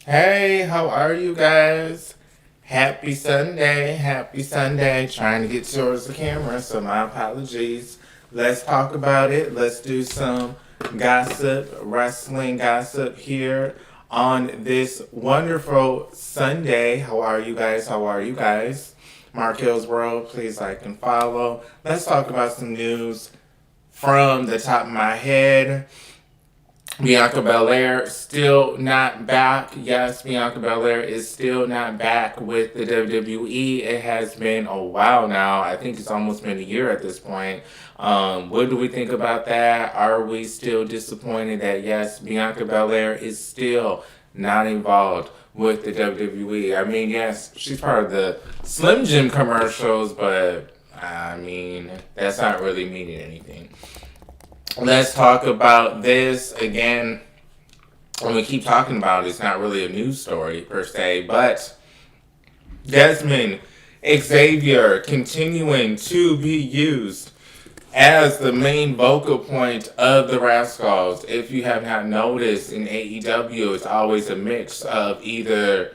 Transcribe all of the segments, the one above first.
Hey, how are you guys? Happy Sunday, happy Sunday. Trying to get towards the camera, so my apologies. Let's talk about it. Let's do some gossip, wrestling gossip here on this wonderful Sunday. How are you guys? How are you guys? Marquelworld, please like and follow. Let's talk about some news from the top of my head. Bianca Belair still not back. Yes, Bianca Belair is still not back with the WWE. It has been a while now. I think it's almost been a year at this point. What do we think about that? Are we still disappointed that yes, Bianca Belair is still not involved with the WWE? I mean, yes, she's part of the Slim Jim commercials, but I mean, that's not really meaning anything. Let's talk about this again. When we keep talking about it, it's not really a news story per se, but Desmond Xavier continuing to be used as the main vocal point of the Rascals. If you have not noticed, in AEW, it's always a mix of either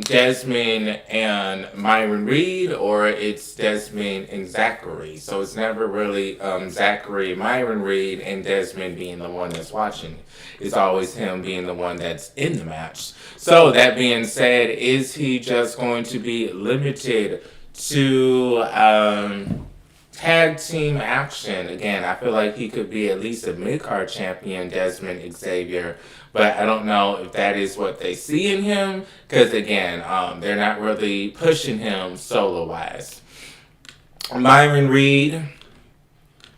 Desmond and Myron Reed, or it's Desmond and Zachary. So it's never really Zachary, Myron Reed, and Desmond being the one that's watching. It's always him being the one that's in the match. So that being said, is he just going to be limited to tag team action? Again, I feel like he could be at least a mid card champion, Desmond Xavier, but I don't know if that is what they see in him because again, they're not really pushing him solo wise. Myron Reed,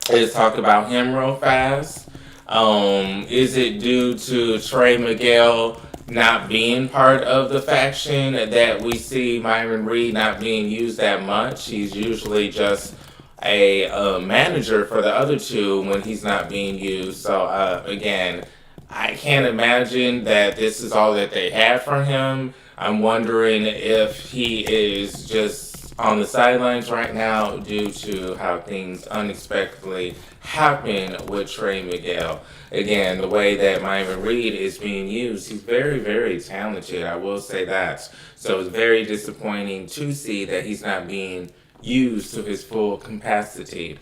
let's talk about him real fast. Is it due to Trey Miguel not being part of the faction that we see Myron Reed not being used that much? He's usually just a manager for the other two when he's not being used. So again, I can't imagine that this is all that they had for him. I'm wondering if he is just on the sidelines right now due to how things unexpectedly happen with Trey Miguel. Again, the way that Myron Reed is being used, he's very, very talented. I will say that. So it's very disappointing to see that he's not being used to his full capacity.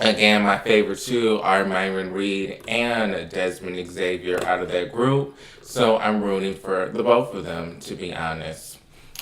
Again, my favorite two are Myron Reed and Desmond Xavier out of that group. So I'm rooting for the both of them, to be honest.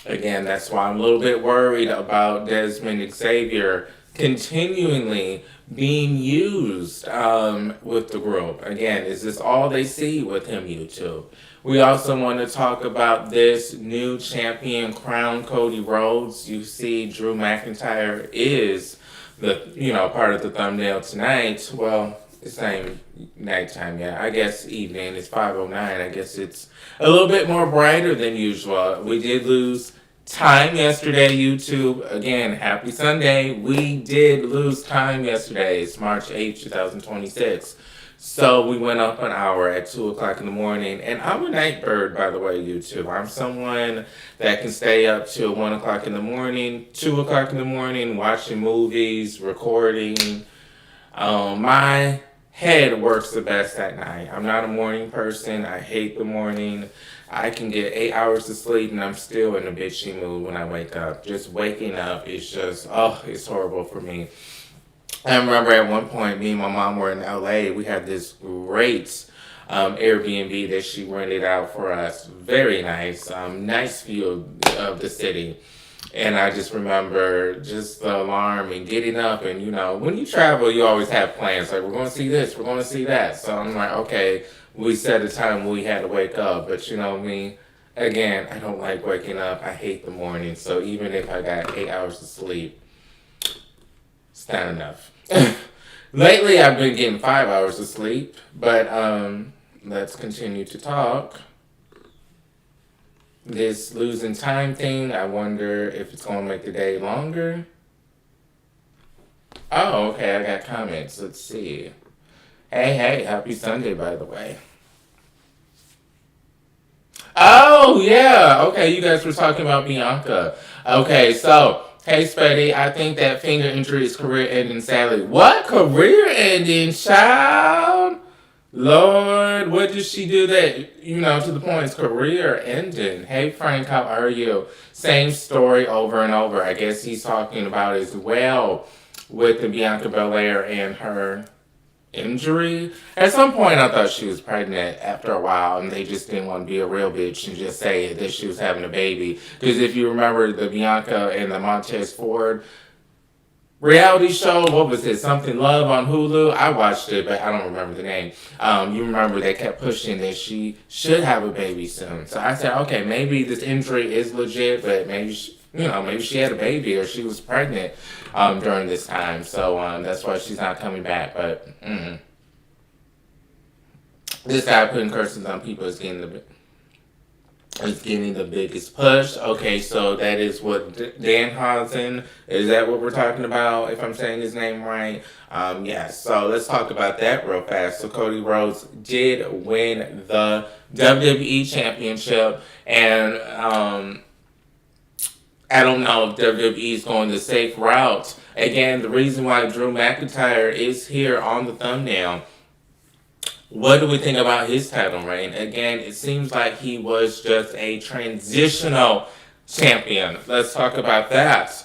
Again, that's why I'm a little bit worried about Desmond Xavier continually being used with the group. Again, is this all they see with him, YouTube? We also want to talk about this new champion crown, Cody Rhodes. You see, Drew McIntyre is the part of the thumbnail tonight. Well, it's not even nighttime yet. I guess evening. It's 5:09. I guess it's a little bit more brighter than usual. We did lose time yesterday, YouTube. Again, happy Sunday. We did lose time yesterday. It's March 8th, 2026. So we went up an hour at 2 o'clock in the morning. And I'm a night bird, by the way, YouTube. I'm someone that can stay up till 1 o'clock in the morning, 2 o'clock in the morning, watching movies, recording. My head works the best at night. I'm not a morning person. I hate the morning. I can get 8 hours of sleep and I'm still in a bitchy mood when I wake up. Just waking up is just, oh, it's horrible for me. I remember at one point, me and my mom were in LA. We had this great Airbnb that she rented out for us. Very nice. Nice view of the city. And I just remember just the alarm and getting up. And, when you travel, you always have plans. Like, we're going to see this, we're going to see that. So I'm like, okay, we set a time when we had to wake up. But, me, again, I don't like waking up. I hate the morning. So even if I got 8 hours of sleep, it's not enough. Lately, I've been getting 5 hours of sleep. But let's continue to talk. This losing time thing, I wonder if it's going to make the day longer. Oh, okay, I got comments. Let's see. Hey, happy Sunday, by the way. Oh, yeah. Okay, you guys were talking about Bianca. Okay, so, hey, Spuddy, I think that finger injury is career ending sadly. What? Career ending, child? Lord, what did she do that, to the point his career ended? Hey, Frank, how are you? Same story over and over. I guess he's talking about as well with the Bianca Belair and her injury. At some point, I thought she was pregnant after a while, and they just didn't want to be a real bitch and just say that she was having a baby. Because if you remember the Bianca and the Montez Ford reality show, what was it? Something Love on Hulu. I watched it, but I don't remember the name. You remember they kept pushing that she should have a baby soon. So I said, okay, maybe this injury is legit, but maybe maybe she had a baby or she was pregnant during this time. So that's why she's not coming back. But this guy putting curses on people is getting the biggest push. Okay, so that is what Danhausen, is that what we're talking about, if I'm saying his name right? Yes, so let's talk about that real fast. So Cody Rhodes did win the WWE Championship, and I don't know if WWE is going the safe route. Again, the reason why Drew McIntyre is here on the thumbnail, what do we think about his title reign? Again, it seems like he was just a transitional champion. Let's talk about that.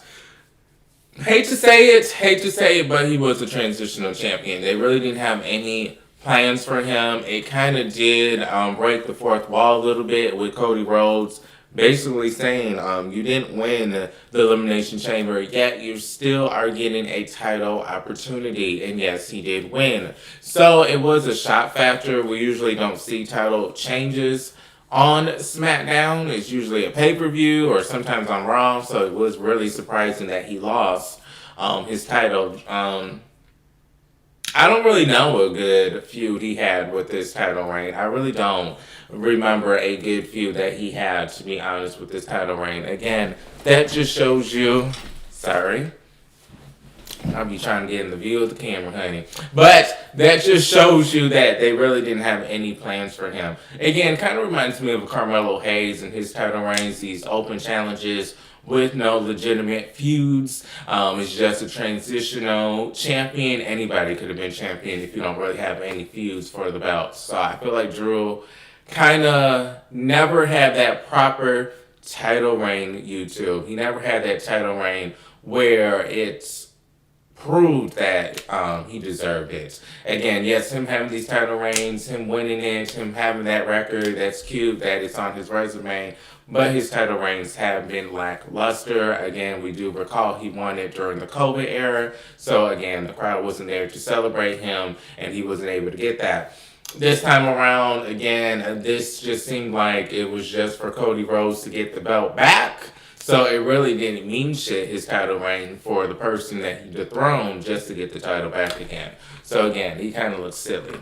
Hate to say it, but he was a transitional champion. They really didn't have any plans for him. It kind of did break the fourth wall a little bit with Cody Rhodes basically saying you didn't win the Elimination Chamber, yet you still are getting a title opportunity. And yes, he did win. So it was a shock factor. We usually don't see title changes on SmackDown. It's usually a pay-per-view or sometimes on Raw. So it was really surprising that he lost his title. I don't really know a good feud he had with this title reign. I really don't remember a good feud that he had, to be honest, with this title reign. Again, that just shows you. Sorry. I'll be trying to get in the view of the camera, honey. But that just shows you that they really didn't have any plans for him. Again, kind of reminds me of Carmelo Hayes and his title reigns, these open challenges with no legitimate feuds. It's just a transitional champion. Anybody could have been champion if you don't really have any feuds for the belt. So I feel like Drew kind of never had that proper title reign, YouTube. He never had that title reign where it's proved that he deserved it. Again, yes, him having these title reigns, him winning it, him having that record, that's cute, that it's on his resume, but his title reigns have been lackluster. Again, we do recall he won it during the COVID era, so again, the crowd wasn't there to celebrate him, and he wasn't able to get that. This time around, again, this just seemed like it was just for Cody Rhodes to get the belt back. So it really didn't mean shit, his title reign, for the person that he dethroned just to get the title back again. So again, he kind of looks silly.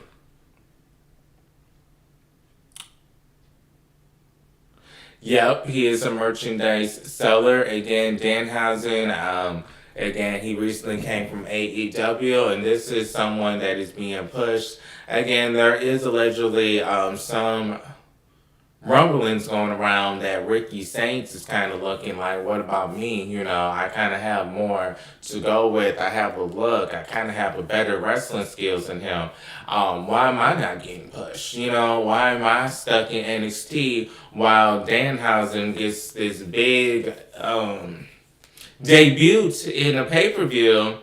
Yep, he is a merchandise seller. Again, Danhausen, again, he recently came from AEW, and this is someone that is being pushed. Again, there is allegedly some rumblings going around that Ricky Saints is kind of looking like, what about me? I kind of have more to go with. I have a look. I kind of have a better wrestling skills than him. Why am I not getting pushed? Why am I stuck in NXT while Danhausen gets this big debut in a pay-per-view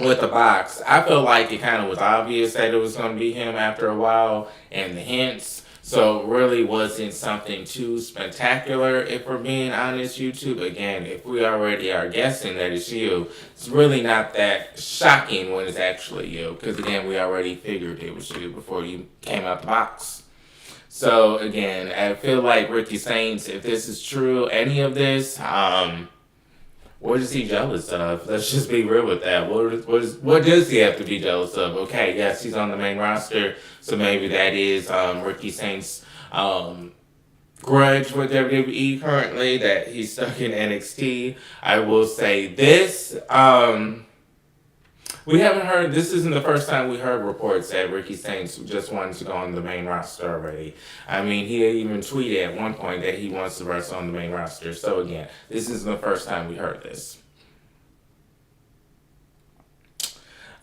with the box? I feel like it kind of was obvious that it was going to be him after a while, and the hints. So it really wasn't something too spectacular, if we're being honest, YouTube. Again, if we already are guessing that it's you, it's really not that shocking when it's actually you. Because again, we already figured it was you before you came out the box. So again, I feel like Ricky Saints, if this is true, any of this, what is he jealous of? Let's just be real with that. What does he have to be jealous of? Okay, yes, he's on the main roster, so maybe that is Ricky Saints' grudge with WWE currently, that he's stuck in NXT. I will say this. We haven't heard, this isn't the first time we heard reports that Ricky Saints just wanted to go on the main roster already. I mean, he even tweeted at one point that he wants to wrestle on the main roster. So again, this isn't the first time we heard this.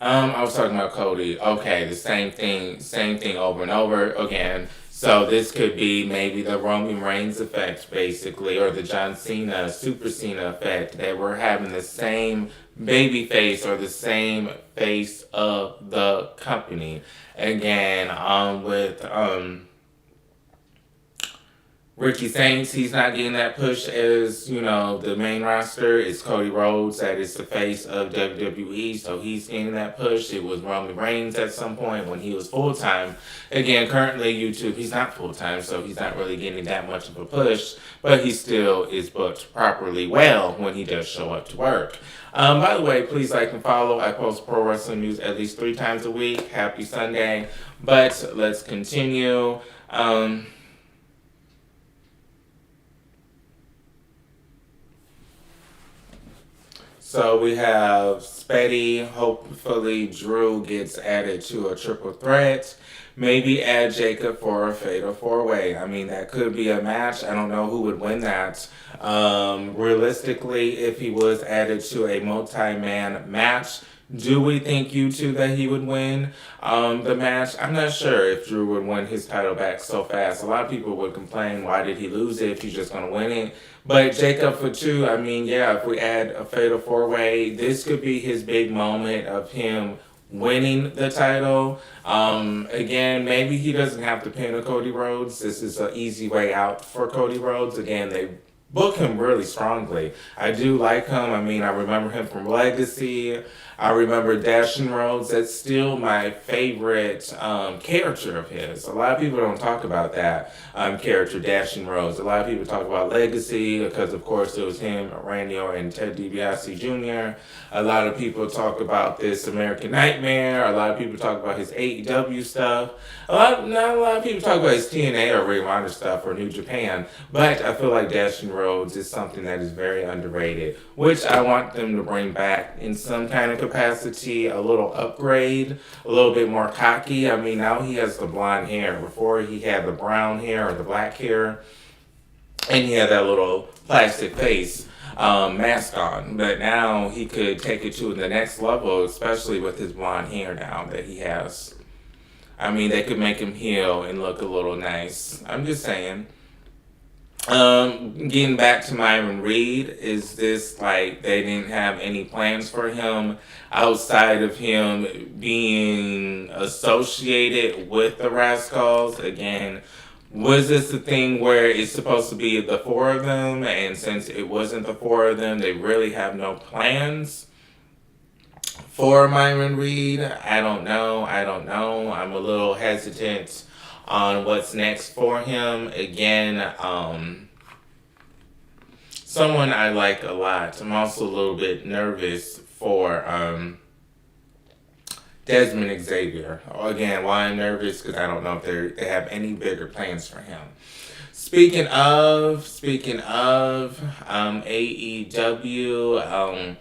I was talking about Cody. Okay, the same thing over and over again. So this could be maybe the Roman Reigns effect, basically, or the John Cena, Super Cena effect, that we're having the same baby face or the same face of the company. Again, with Ricky Saints, he's not getting that push as, the main roster. It's Cody Rhodes that is the face of WWE, so he's getting that push. It was Roman Reigns at some point when he was full time. Again, currently YouTube, he's not full time, so he's not really getting that much of a push, but he still is booked properly well when he does show up to work. By the way, please like and follow. I post pro wrestling news at least 3 times a week. Happy Sunday. But let's continue. So we have Spetty. Hopefully, Drew gets added to a triple threat. Maybe add Jacob for a fatal 4-way. I mean, that could be a match. I don't know who would win that. Realistically, if he was added to a multi-man match, do we think you two that he would win the match? I'm not sure if Drew would win his title back so fast. A lot of people would complain, why did he lose it if he's just going to win it? But Jacob for 2, I mean, yeah, if we add a fatal 4-way, this could be his big moment of him winning the title. Again, maybe he doesn't have to pin a Cody Rhodes. This is an easy way out for Cody Rhodes. Again, they book him really strongly. I do like him. I mean, I remember him from Legacy. I remember Dashing Rhodes. That's still my favorite character of his. A lot of people don't talk about that character, Dashing Rhodes. A lot of people talk about Legacy because, of course, it was him, Randy Orton, and Ted DiBiase Jr. A lot of people talk about this American Nightmare. A lot of people talk about his AEW stuff. Not a lot of people talk about his TNA or Ring of Honor stuff or New Japan. But I feel like Dashing Rhodes is something that is very underrated, which I want them to bring back in some kind of capacity, a little upgrade, a little bit more cocky. I mean, now he has the blonde hair. Before he had the brown hair or the black hair, and he had that little plastic face mask on. But now he could take it to the next level, especially with his blonde hair now that he has. I mean, they could make him heel and look a little nice. I'm just saying. Getting back to Myron Reed, is this like they didn't have any plans for him outside of him being associated with the Rascals? Again, was this a thing where it's supposed to be the 4 of them, and since it wasn't the 4 of them, they really have no plans for Myron Reed? I don't know. I'm a little hesitant on what's next for him. Again, someone I like a lot. I'm also a little bit nervous for Desmond Xavier. Again, why I'm nervous? Because I don't know if they have any bigger plans for him. Speaking of AEW,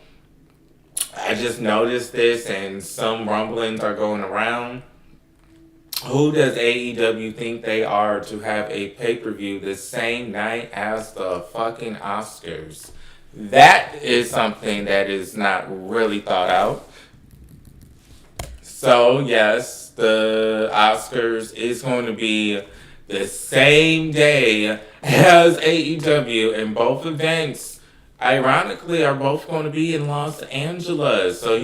I just noticed this, and some rumblings are going around. Who does AEW think they are to have a pay-per-view the same night as the fucking Oscars? That is something that is not really thought out. So, yes, the Oscars is going to be the same day as AEW, and both events, ironically, are both going to be in Los Angeles. So,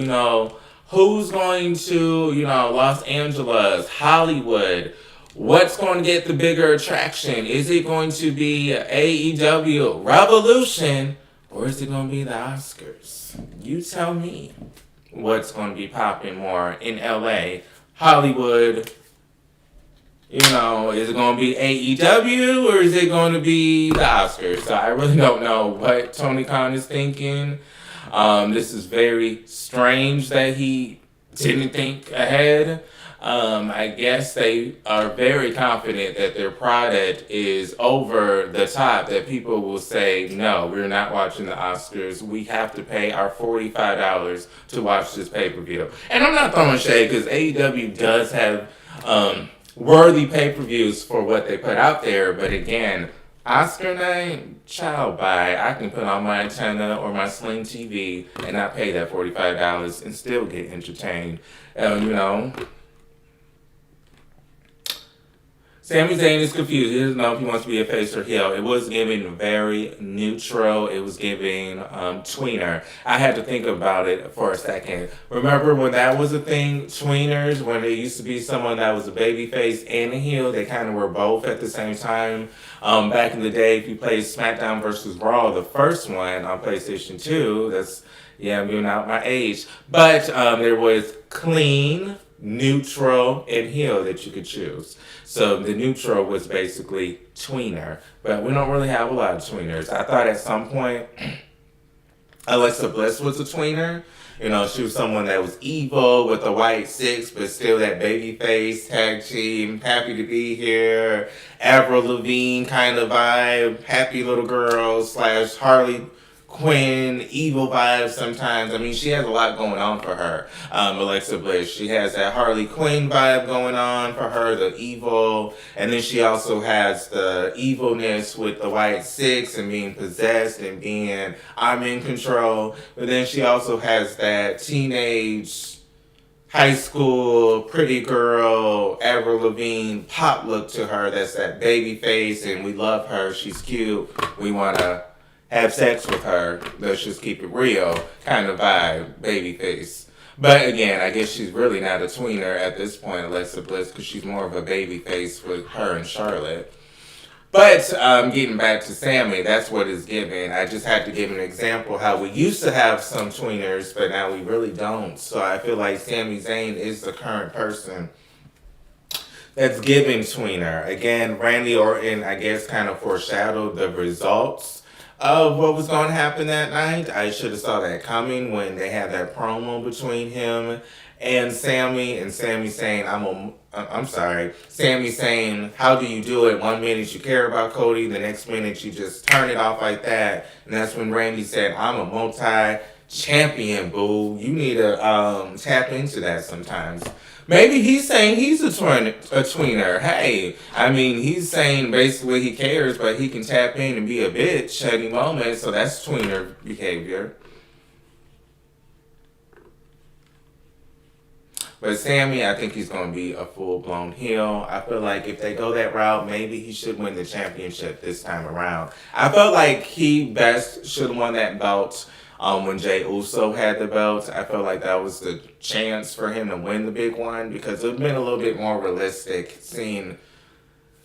who's going to, Los Angeles, Hollywood? What's going to get the bigger attraction? Is it going to be AEW Revolution, or is it going to be the Oscars? You tell me what's going to be popping more in LA, Hollywood. Is it going to be AEW, or is it going to be the Oscars? So I really don't know what Tony Khan is thinking. This is very strange that he didn't think ahead. I guess they are very confident that their product is over the top, that people will say, no, we're not watching the Oscars. We have to pay our $45 to watch this pay-per-view. And I'm not throwing shade because AEW does have worthy pay-per-views for what they put out there. But again, Oscar night, child buy. I can put on my antenna or my Sling TV and not pay that $45 and still get entertained. You know, Sami Zayn is confused. He doesn't know if he wants to be a face or heel. It was giving very neutral. It was giving tweener. I had to think about it for a second. Remember when that was a thing, tweeners, when there used to be someone that was a baby face and a heel, they kind of were both at the same time. Back in the day, if you played SmackDown versus Raw, the first one on PlayStation 2, that's, yeah, I'm giving out my age. But there was clean, neutral, and heel that you could choose. So the neutral was basically tweener, but we don't really have a lot of tweeners. I thought at some point Alexa Bliss was a tweener. You know, she was someone that was evil with a white six, but still that baby face, tag team, happy to be here, Avril Lavigne kind of vibe, happy little girl / Harley Quinn, evil vibes sometimes. I mean, she has a lot going on for her, Alexa Bliss. She has that Harley Quinn vibe going on for her, the evil. And then she also has the evilness with the white six and being possessed and being, I'm in control. But then she also has that teenage, high school, pretty girl, Avril Lavigne pop look to her. That's that baby face, and we love her. She's cute. We want to have sex with her, let's just keep it real, kind of vibe, baby face. But again, I guess she's really not a tweener at this point, Alexa Bliss, because she's more of a baby face with her and Charlotte. But getting back to Sami, that's what it's giving. I just had to give an example how we used to have some tweeners, but now we really don't. So I feel like Sami Zayn is the current person that's giving tweener. Again, Randy Orton, I guess, kind of foreshadowed the results of what was going to happen that night. I should have saw that coming when they had that promo between him and Sami saying, Sami saying, how do you do it? 1 minute you care about Cody, the next minute you just turn it off like that. And that's when Randy said, I'm a multi-champion, boo. You need to tap into that sometimes. Maybe he's saying he's a tweener. Hey, I mean, he's saying basically he cares, but he can tap in and be a bitch at any moment, so that's tweener behavior. But Sami, I think he's going to be a full-blown heel. I feel like if they go that route, maybe he should win the championship this time around. I felt like he best should have won that belt when Jey Uso had the belt. I felt like that was the chance for him to win the big one because it would have been a little bit more realistic seeing.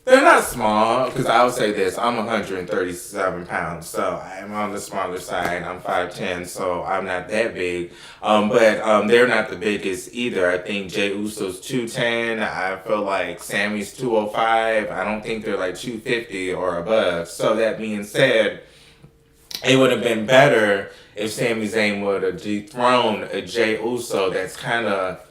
They're not small, because I would say this, I'm 137 pounds, so I'm on the smaller side. I'm 5'10", so I'm not that big. But they're not the biggest either. I think Jey Uso's 210. I feel like Sami's 205. I don't think they're like 250 or above. So that being said, it would have been better if Sami Zayn would have dethroned a Jey Uso that's kind of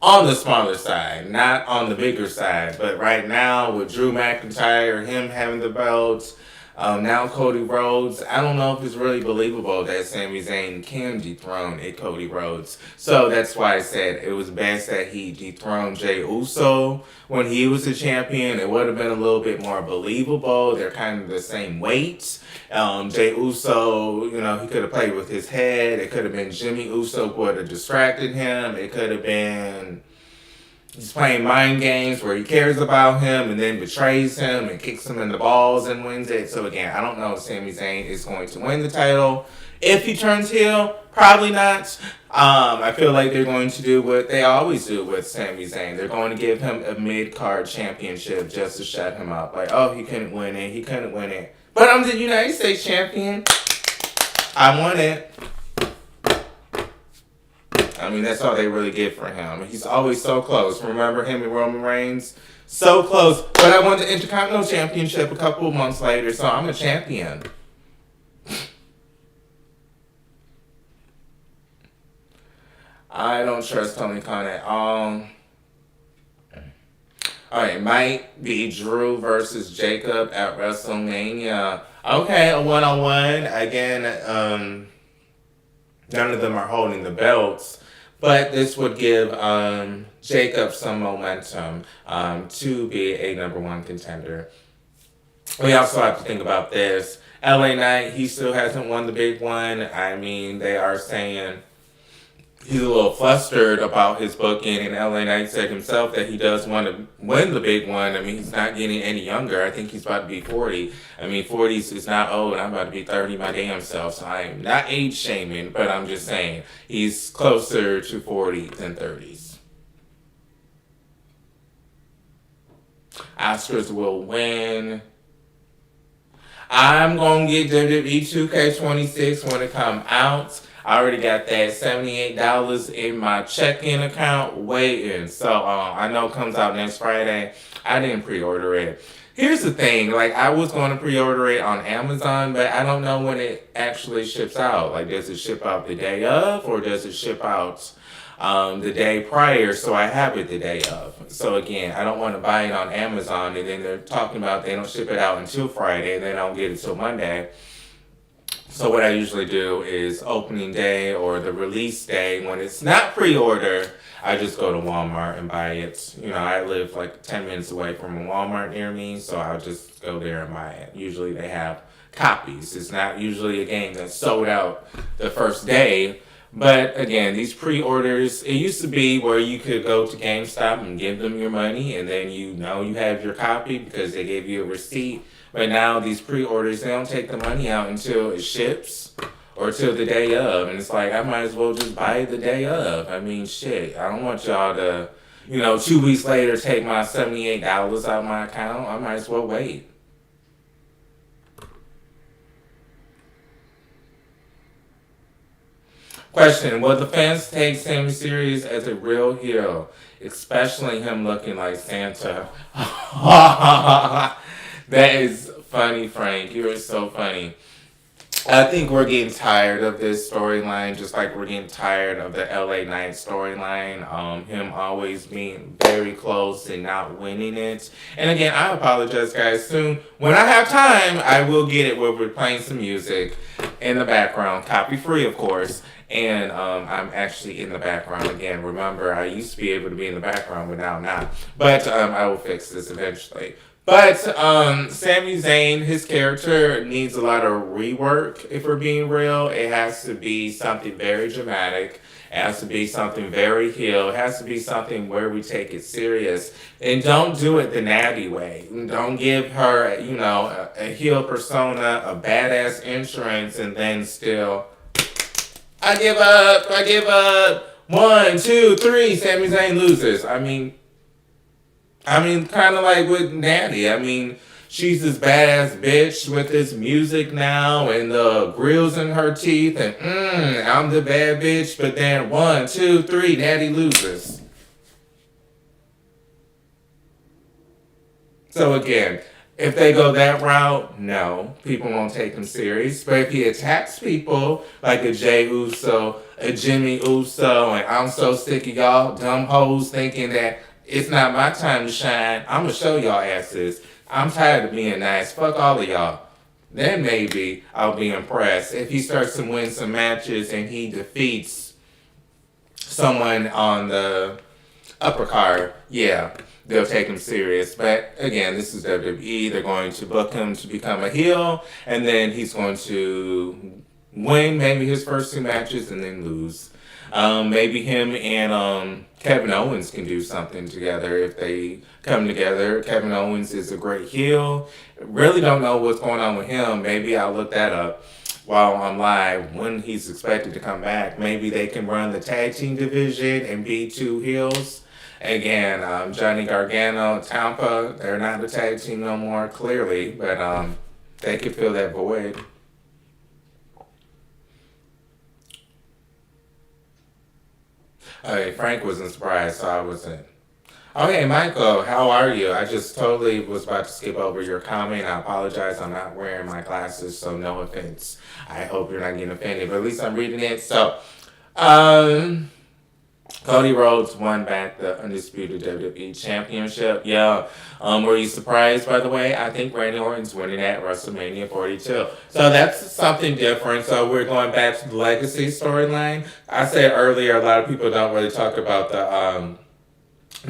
on the smaller side, not on the bigger side. But right now, with Drew McIntyre, him having the belts, now Cody Rhodes, I don't know if it's really believable that Sami Zayn can dethrone a Cody Rhodes. So that's why I said it was best that he dethroned Jey Uso when he was the champion. It would have been a little bit more believable. They're kind of the same weight. Jey Uso, you know, he could have played with his head. It could have been Jimmy Uso would have distracted him. It could have been he's playing mind games where he cares about him and then betrays him and kicks him in the balls and wins it. So again, I don't know if Sami Zayn is going to win the title. If he turns heel, probably not. I feel like they're going to do what they always do with Sami Zayn. They're going to give him a mid-card championship just to shut him up. Like, oh, he couldn't win it. He couldn't win it. But I'm the United States champion. I won it. I mean, that's all they really get for him. He's always so close. Remember him and Roman Reigns? So close. But I won the Intercontinental Championship a couple of months later, so I'm a champion. I don't trust Tony Khan at all. Alright, it might be Drew versus Jacob at WrestleMania. Okay, a one-on-one. Again, none of them are holding the belts. But this would give Jacob some momentum to be a number one contender. We also have to think about this. LA Knight, he still hasn't won the big one. I mean, they are saying he's a little flustered about his booking, and LA Knight said himself that he does want to win the big one. I mean, he's not getting any younger. I think he's about to be 40. I mean, 40s is not old. I'm about to be 30 my damn self, so I'm not age shaming, but I'm just saying he's closer to 40 than 30s. Oscars will win. I'm going to get WWE 2K26 when it come out. I already got that $78 in my check-in account waiting. So I know it comes out next Friday. I didn't pre-order it. Here's the thing. Like, I was going to pre-order it on Amazon, but I don't know when it actually ships out. Like, does it ship out the day of, or does it ship out the day prior, so I have it the day of. So again, I don't want to buy it on Amazon and then they're talking about they don't ship it out until Friday and then I don't get it till Monday. So what I usually do is opening day or the release day, when it's not pre-order, I just go to Walmart and buy it. You know, I live like 10 minutes away from a Walmart near me, so I'll just go there and buy it. Usually they have copies. It's not usually a game that's sold out the first day. But again, these pre-orders, it used to be where you could go to GameStop and give them your money and then you know you have your copy because they gave you a receipt. But now these pre-orders, they don't take the money out until it ships or till the day of. And it's like, I might as well just buy it the day of. I mean, shit, I don't want y'all to, 2 weeks later take my $78 out of my account. I might as well wait. Question: will the fans take Sammy serious as a real hero, especially him looking like Santa? That is funny, Frank. You are so funny. I think we're getting tired of this storyline, just like we're getting tired of the LA Knight storyline. Him always being very close and not winning it. And again, I apologize, guys. Soon, when I have time, I will get it where we're playing some music in the background, copy free, of course. And I'm actually in the background again. Remember, I used to be able to be in the background, but now I'm not. But I will fix this eventually. But Sami Zayn, his character needs a lot of rework, if we're being real. It has to be something very dramatic. It has to be something very heel. It has to be something where we take it serious. And don't do it the natty way. Don't give her, a heel persona, a badass entrance, and then still, I give up, I give up. 1, 2, 3, Sami Zayn loses. Kind of like with Natty. She's this badass bitch with this music now and the grills in her teeth and I'm the bad bitch. But then 1, 2, 3, Natty loses. So again, if they go that route, no, people won't take him serious. But if he attacks people like a Jey Uso, a Jimmy Uso, and I'm so sick of y'all dumb hoes thinking that it's not my time to shine, I'm going to show y'all asses. I'm tired of being nice. Fuck all of y'all. Then maybe I'll be impressed. If he starts to win some matches and he defeats someone on the upper card, yeah, they'll take him serious. But again, this is WWE. They're going to book him to become a heel, and then he's going to win maybe his first 2 matches and then lose. Maybe him and Kevin Owens can do something together if they come together. Kevin Owens is a great heel. Really don't know what's going on with him. Maybe I'll look that up while I'm live when he's expected to come back. Maybe they can run the tag team division and be 2 heels. Again, Johnny Gargano, Tampa, they're not a tag team no more, clearly, but they could fill that void. Okay, Frank wasn't surprised, so I wasn't. Okay, Michael, how are you? I just totally was about to skip over your comment. I apologize. I'm not wearing my glasses, so no offense. I hope you're not getting offended, but at least I'm reading it. So, Cody Rhodes won back the undisputed WWE Championship. Yeah. Were you surprised, by the way? I think Randy Orton's winning at WrestleMania 42. So that's something different. So we're going back to the legacy storyline. I said earlier, a lot of people don't really talk about the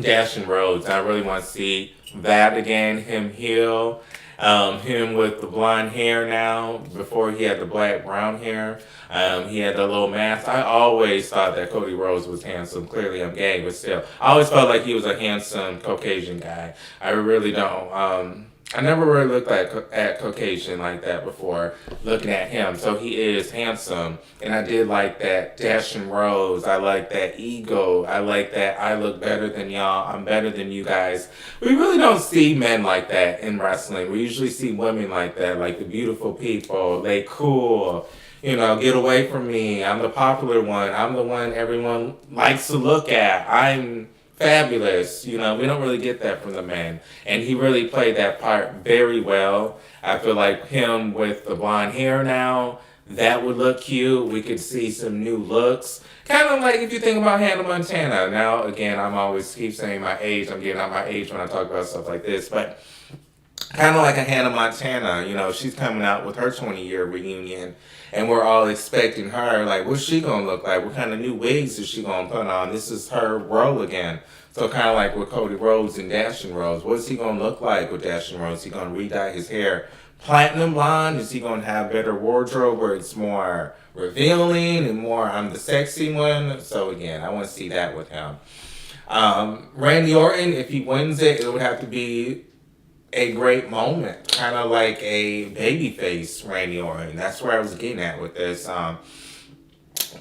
Dash and Rhodes. I really want to see that again, him heel. Him with the blonde hair now. Before he had the black brown hair. He had the little mask. I always thought that Cody Rhodes was handsome. Clearly I'm gay, but still. I always felt like he was a handsome Caucasian guy. I really don't. I never really looked at Caucasian like that before looking at him. So he is handsome. And I did like that dashing rose. I like that ego. I like that I look better than y'all. I'm better than you guys. We really don't see men like that in wrestling. We usually see women like that, like the beautiful people. They cool. Get away from me. I'm the popular one. I'm the one everyone likes to look at. I'm fabulous. We don't really get that from the men. And he really played that part very well. I feel like him with the blonde hair now, that would look cute. We could see some new looks. Kind of like if you think about Hannah Montana. Now, again, I'm always keep saying my age. I'm getting out my age when I talk about stuff like this. But kind of like a Hannah Montana, she's coming out with her 20-year reunion, and we're all expecting her, like, what's she going to look like? What kind of new wigs is she going to put on? This is her role again. So kind of like with Cody Rhodes and Dashing Rhodes. What's he going to look like with Dashing Rhodes? Is he going to re-dye his hair platinum blonde? Is he going to have better wardrobe where it's more revealing and more, I'm the sexy one? So again, I want to see that with him. Randy Orton, if he wins it, it would have to be a great moment, kind of like a babyface Randy Orton. That's where I was getting at with this.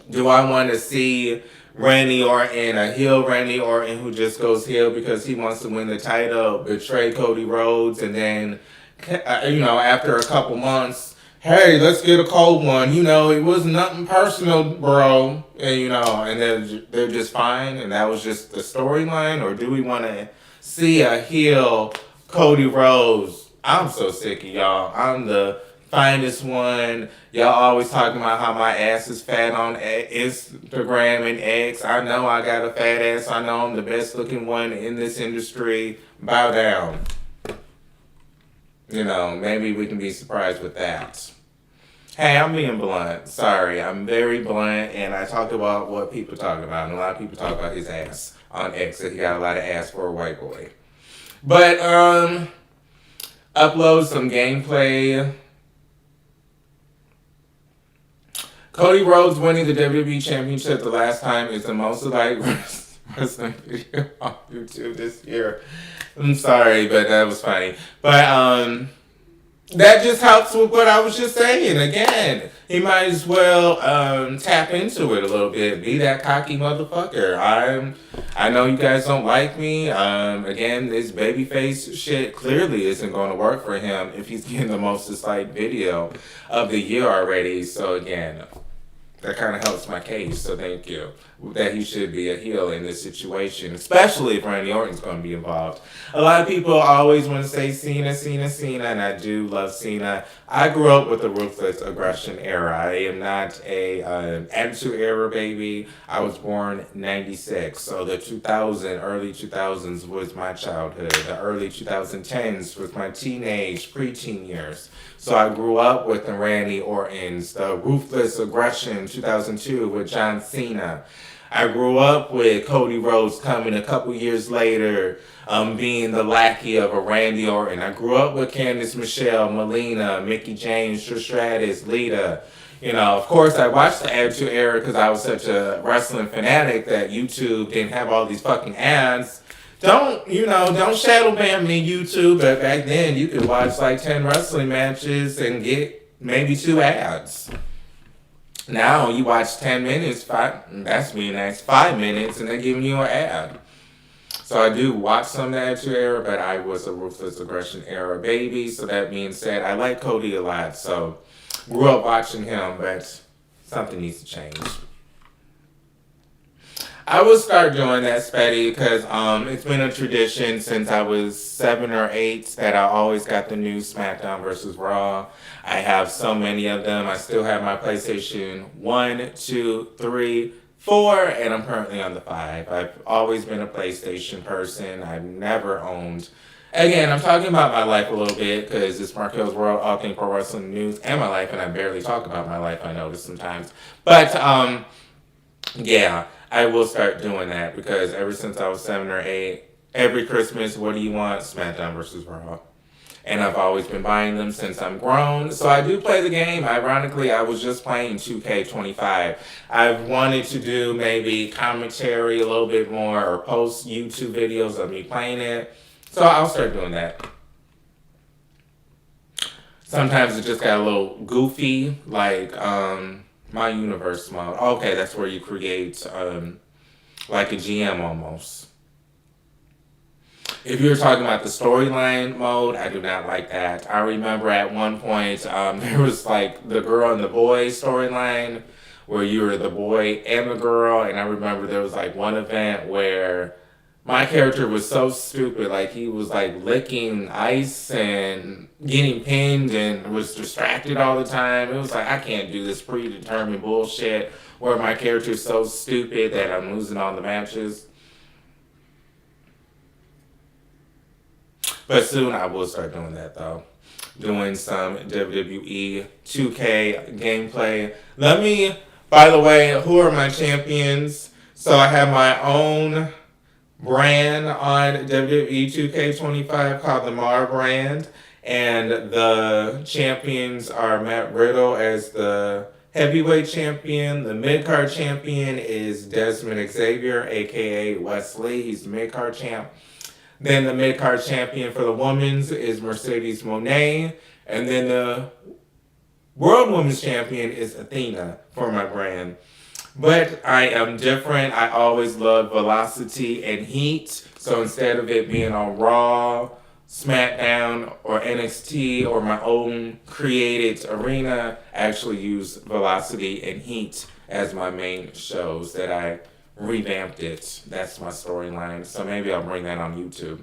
Do I want to see Randy Orton, a heel Randy Orton who just goes heel because he wants to win the title, betray Cody Rhodes, and then, after a couple months, hey, let's get a cold one. It was nothing personal, bro. And they're just fine, and that was just the storyline? Or do we want to see a heel Cody Rhodes? I'm so sick of y'all. I'm the finest one. Y'all always talking about how my ass is fat on Instagram and X. I know I got a fat ass. I know I'm the best looking one in this industry. Bow down. Maybe we can be surprised with that. Hey, I'm being blunt. Sorry, I'm very blunt, and I talk about what people talk about. And a lot of people talk about his ass on X, that he got a lot of ass for a white boy. But, upload some gameplay. Cody Rhodes winning the WWE Championship the last time is the most liked wrestling video on YouTube this year. I'm sorry, but that was funny. But, that just helps with what I was just saying. Again, he might as well tap into it a little bit. Be that cocky motherfucker. I know you guys don't like me. Again, this babyface shit clearly isn't going to work for him if he's getting the most disliked video of the year already. So again, that kind of helps my case, so thank you. That he should be a heel in this situation, especially if Randy Orton's going to be involved. A lot of people always want to say Cena, and I do love Cena. I grew up with the Ruthless Aggression era. I am not a Attitude Era baby. I was born 96, so the early 2000s was my childhood. The early 2010s was my preteen years. So I grew up with the Randy Ortons, the Ruthless Aggression 2002 with John Cena. I grew up with Cody Rhodes coming a couple years later, being the lackey of a Randy Orton. I grew up with Candice Michelle, Melina, Mickie James, Trish Stratus, Lita. Of course, I watched the Attitude Era because I was such a wrestling fanatic that YouTube didn't have all these fucking ads. Don't shadow ban me, YouTube, but back then you could watch like 10 wrestling matches and get maybe 2 ads. Now you watch 10 minutes, that's being nice, 5 minutes, and they're giving you an ad. So I do watch some of the Attitude Era, but I was a Ruthless Aggression era baby, so that being said, I like Cody a lot, so grew up watching him, but something needs to change. I will start doing that, Spetty, because it's been a tradition since I was 7 or 8 that I always got the new SmackDown versus Raw. I have so many of them. I still have my PlayStation 1, 2, 3, 4, and I'm currently on the 5. I've always been a PlayStation person. I've never owned... Again, I'm talking about my life a little bit because it's Marquelworld, all things pro wrestling news, and my life, and I barely talk about my life, I notice sometimes. But, yeah, I will start doing that because ever since I was 7 or 8, every Christmas, what do you want? SmackDown versus Raw. and I've always been buying them since I'm grown. So I do play the game. Ironically, I was just playing 2K25. I've wanted to do maybe commentary a little bit more or post YouTube videos of me playing it. So I'll start doing that. Sometimes it just got a little goofy, like my universe mode. Okay, that's where you create like a GM almost. If you're talking about the storyline mode, I do not like that. I remember at one point there was like the girl and the boy storyline where you were the boy and the girl, and I remember there was like one event where my character was so stupid, like he was like licking ice and getting pinned and was distracted all the time. It was like, I can't do this predetermined bullshit where my character is so stupid that I'm losing all the matches. But soon I will start doing that though. Doing some WWE 2K gameplay. By the way, who are my champions? So I have my own brand on WWE 2K25 called the Mar brand. And the champions are Matt Riddle as the heavyweight champion. The mid-card champion is Desmond Xavier, aka Wesley. He's the mid-card champ. Then the mid-card champion for the women's is Mercedes Moné. And then the World Women's Champion is Athena for my brand. But I am different. I always love velocity and heat. So instead of it being on Raw, SmackDown, or NXT, or my own created arena, I actually use velocity and heat as my main shows that I revamped it. That's my storyline. So maybe I'll bring that on YouTube.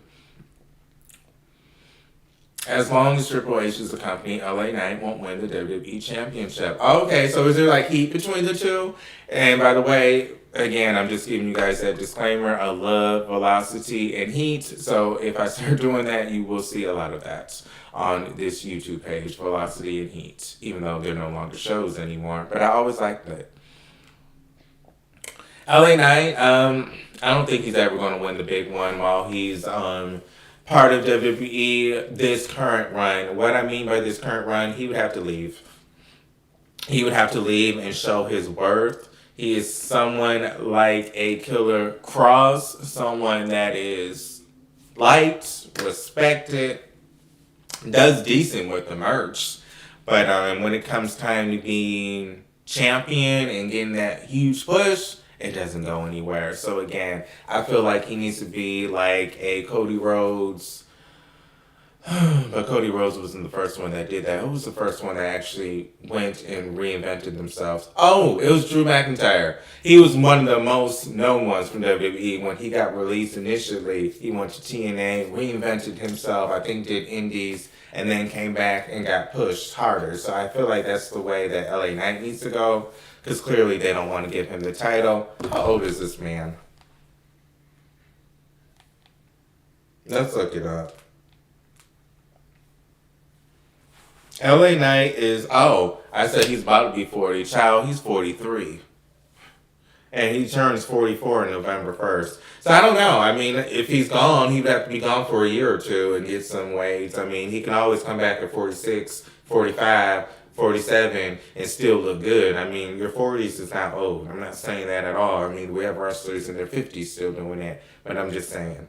As long as Triple H is the company, LA Knight won't win the WWE Championship. Okay, so is there like heat between the two? And by the way, again, I'm just giving you guys that disclaimer. I love velocity and heat. So if I start doing that, you will see a lot of that on this YouTube page, velocity and heat, even though they're no longer shows anymore. But I always liked that. LA Knight, I don't think he's ever going to win the big one while he's part of WWE this current run. What I mean by this current run, he would have to leave. He would have to leave and show his worth. He is someone like a Killer Cross, someone that is liked, respected, does decent with the merch. But when it comes time to being champion and getting that huge push, it doesn't go anywhere. So again, I feel like he needs to be like a Cody Rhodes. But Cody Rhodes wasn't the first one that did that. Who was the first one that actually went and reinvented themselves? Oh, it was Drew McIntyre. He was one of the most known ones from WWE. When he got released initially, he went to TNA, reinvented himself, I think did indies, and then came back and got pushed harder. So I feel like that's the way that LA Knight needs to go. Because clearly they don't want to give him the title. How old is this man? Let's look it up. LA Knight is, I said he's about to be 40. Child, he's 43. And he turns 44 on November 1st. So I don't know. I mean, if he's gone, he would have to be gone for a year or two and get some weight. I mean, he can always come back at 46, 45, 47 and still look good. I mean, your 40s is not old. I'm not saying that at all. I mean, we have wrestlers in their 50s still doing that. But I'm just saying.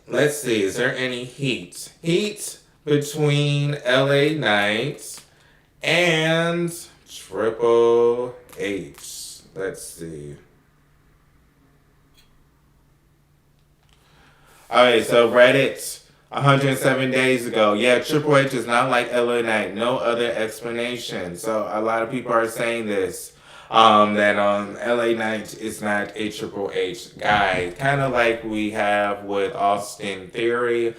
Let's see. Is there any heat? Heat between LA Knight and Triple H. Let's see. Alright, so Reddit. 107 days ago. Yeah, Triple H is not like LA Knight. No other explanation. So a lot of people are saying this. That LA Knight is not a Triple H guy. Kind of like we have with Austin Theory.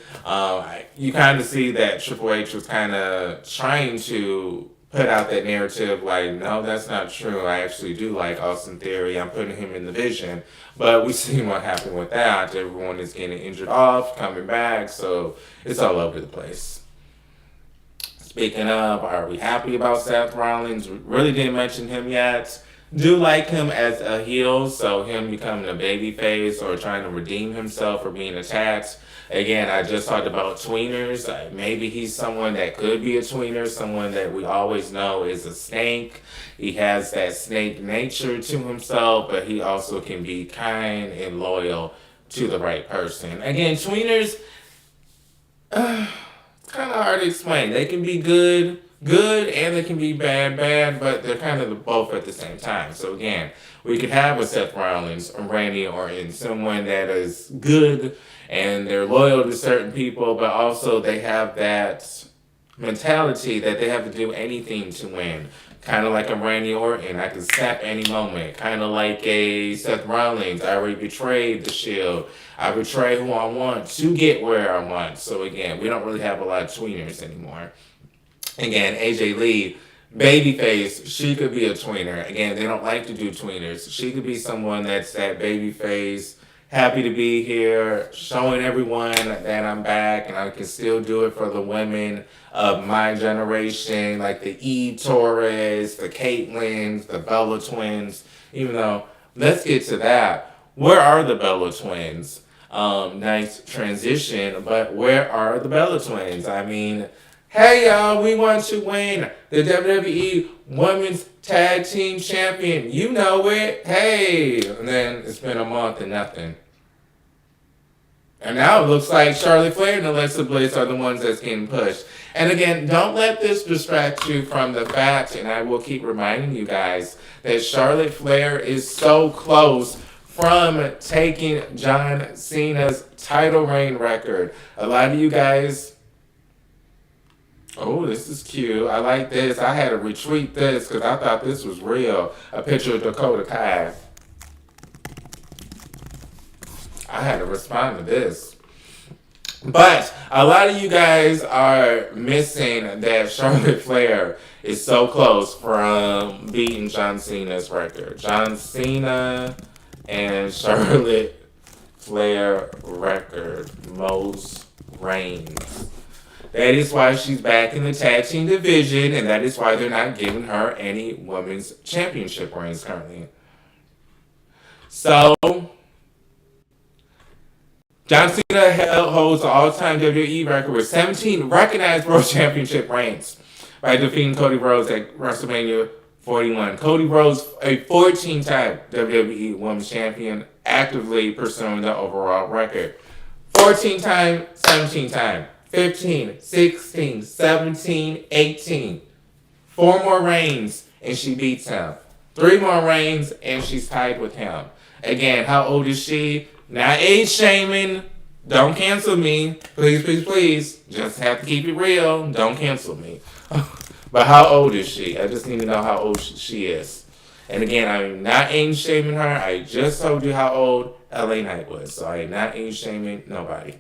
You kind of see that Triple H was kind of trying to put out that narrative like, no, that's not true. I actually do like Austin Theory. I'm putting him in the vision. But we see what happened with that. Everyone is getting injured off, coming back. So it's all over the place. Speaking of, are we happy about Seth Rollins? We really didn't mention him yet. do like him as a heel, so him becoming a baby face or trying to redeem himself for being attacked. Again, I just talked about tweeners. Maybe he's someone that could be a tweener, someone that we always know is a snake. He has that snake nature to himself, but he also can be kind and loyal to the right person. Again, tweeners, it's kind of hard to explain. They can be good, and they can be bad, but they're kind of both at the same time. So again, we could have a Seth Rollins, or Randy Orton, someone that is good and they're loyal to certain people, but also they have that mentality that they have to do anything to win. Kind of like a Randy Orton, I can snap any moment. Kind of like a Seth Rollins, I already betrayed the Shield. I betray who I want to get where I want. So again, we don't really have a lot of tweeners anymore. Again, AJ Lee, babyface, she could be a tweener. Again, they don't like to do tweeners. She could be someone that's that babyface, happy to be here, showing everyone that I'm back and I can still do it for the women of my generation, like the E. Torres, the Caitlins, the Bella twins. Even though, let's get to that. Where are the Bella twins? Nice transition, but where are the Bella twins? I mean, hey y'all, we want to win the WWE Women's Tag Team Champion. You know it. Hey. And then it's been a month and nothing. And now it looks like Charlotte Flair and Alexa Bliss are the ones that's getting pushed. And again, don't let this distract you from the fact, and I will keep reminding you guys, that Charlotte Flair is so close from taking John Cena's title reign record. A lot of you guys, oh, this is cute. I like this. I had to retweet this because I thought this was real. A picture of Dakota Kai. I had to respond to this. But a lot of you guys are missing that Charlotte Flair is so close from beating John Cena's record. John Cena and Charlotte Flair record, most reigns. That is why she's back in the tag team division, and that is why they're not giving her any women's championship reigns currently. So, John Cena holds the all-time WWE record with 17 recognized World Championship reigns by defeating Cody Rhodes at WrestleMania 41. Cody Rhodes, a 14-time WWE Women's Champion, actively pursuing the overall record. 14-time, 17-time, 15, 16, 17, 18. 4 more reigns, and she beats him. 3 more reigns, and she's tied with him. Again, how old is she? Not age shaming. Don't cancel me. Please, please, please. Just have to keep it real. Don't cancel me. But how old is she? I just need to know how old she is. And again, I'm not age shaming her. I just told you how old LA Knight was. So I am not age shaming nobody.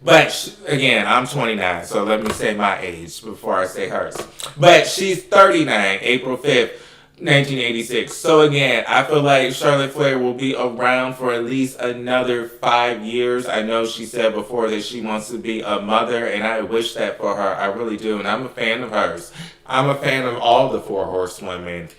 But again, I'm 29. So let me say my age before I say hers. But she's 39, April 5th. 1986. So again, I feel like Charlotte Flair will be around for at least another 5 years. I know she said before that she wants to be a mother, and I wish that for her. I really do, and I'm a fan of hers. I'm a fan of all the 4 horsewomen.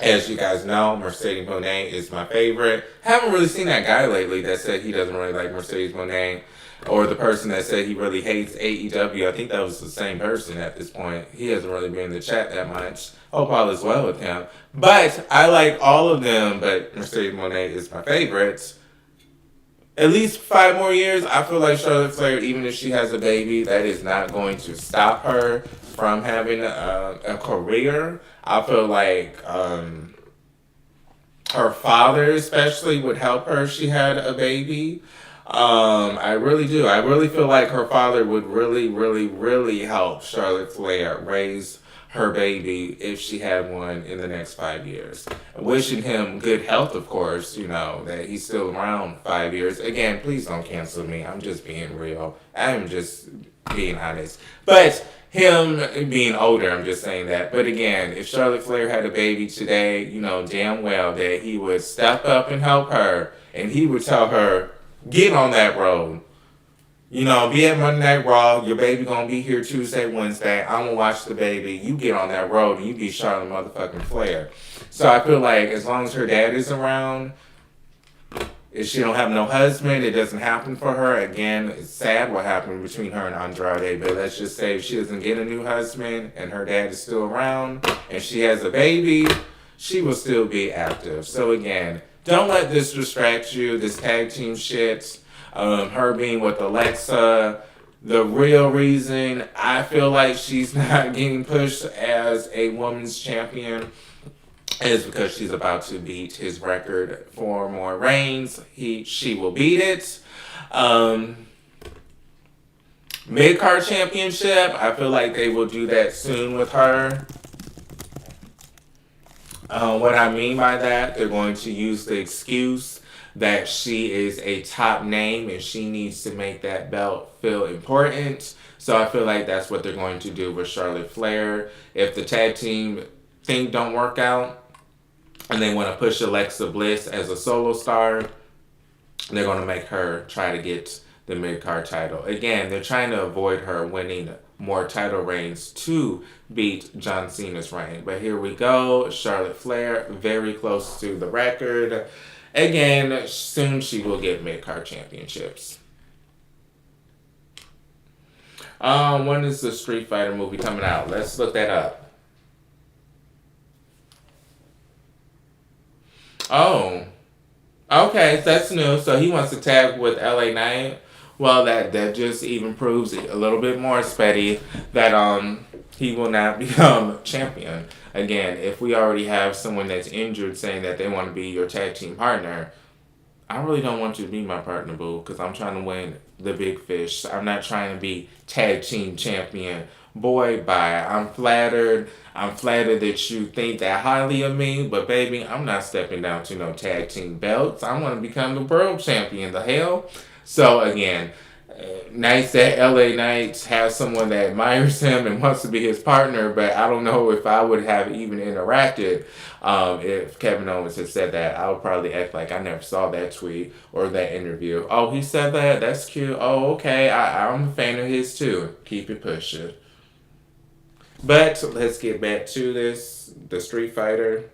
As you guys know, Mercedes Moné is my favorite. Haven't really seen that guy lately that said he doesn't really like Mercedes Moné. Or the person that said he really hates AEW. I think that was the same person at this point. He hasn't really been in the chat that much. Hope all is well with him. But I like all of them, but Mercedes Moné is my favorite. At least 5 more years, I feel like Charlotte Flair, even if she has a baby, that is not going to stop her from having a career. I feel like her father especially would help her if she had a baby. I really do. I really feel like her father would really help Charlotte Flair raise her baby if she had one in the next 5 years. Wishing him good health, of course, you know, that he's still around 5 years. Again, please don't cancel me. I'm just being real. I'm just being honest. But him being older, I'm just saying that. But again, if Charlotte Flair had a baby today, you know damn well that he would step up and help her. And he would tell her, get on that road. Be at Monday Night Raw. Your baby gonna be here Tuesday, Wednesday. I'm gonna watch the baby. You get on that road and you be Charlotte motherfucking Flair. So I feel like as long as her dad is around, if she don't have no husband, it doesn't happen for her. Again, it's sad what happened between her and Andrade, but let's just say if she doesn't get a new husband and her dad is still around and she has a baby, she will still be active. So again, don't let this distract you, this tag team shit. Her being with Alexa, the real reason I feel like she's not getting pushed as a women's champion is because she's about to beat his record for more reigns. She will beat it. Um, Mid card championship, I feel like they will do that soon with her. What I mean by that, they're going to use the excuse that she is a top name and she needs to make that belt feel important. So I feel like that's what they're going to do with Charlotte Flair. If the tag team thing don't work out and they want to push Alexa Bliss as a solo star, they're going to make her try to get the mid-card title. Again, they're trying to avoid her winning more title reigns to beat John Cena's reign. But here we go. Charlotte Flair, very close to the record. Again, soon she will get mid-card championships. When is the Street Fighter movie coming out? Let's look that up. Oh, okay, that's new. So he wants to tag with LA Knight. Well, that just even proves a little bit more, Spetty, that he will not become champion. Again, if we already have someone that's injured saying that they want to be your tag team partner, I really don't want you to be my partner, boo, because I'm trying to win the big fish. I'm not trying to be tag team champion. Boy, bye. I'm flattered. I'm flattered that you think that highly of me, but baby, I'm not stepping down to no tag team belts. I want to become the world champion. The hell? So again, nice that LA Knight has someone that admires him and wants to be his partner, but I don't know if I would have even interacted if Kevin Owens had said that. I would probably act like I never saw that tweet or that interview. Oh, he said that? That's cute. Oh, okay. I'm a fan of his too. Keep it pushing. But let's get back to this. The Street Fighter.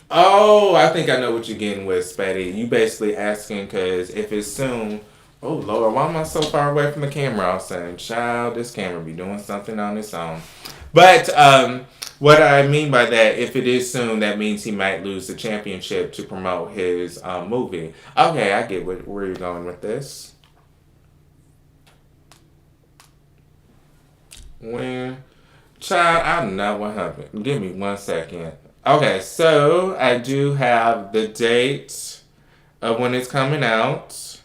Oh, I think I know what you're getting with, Spatty. You basically asking because if it's soon. Oh, Lord, why am I so far away from the camera? I was saying, child, this camera be doing something on its own. But what I mean by that, if it is soon, that means he might lose the championship to promote his movie. Okay, I get where you're going with this. When, child, I don't know what happened. Give me 1 second. Okay, so I do have the date of when it's coming out.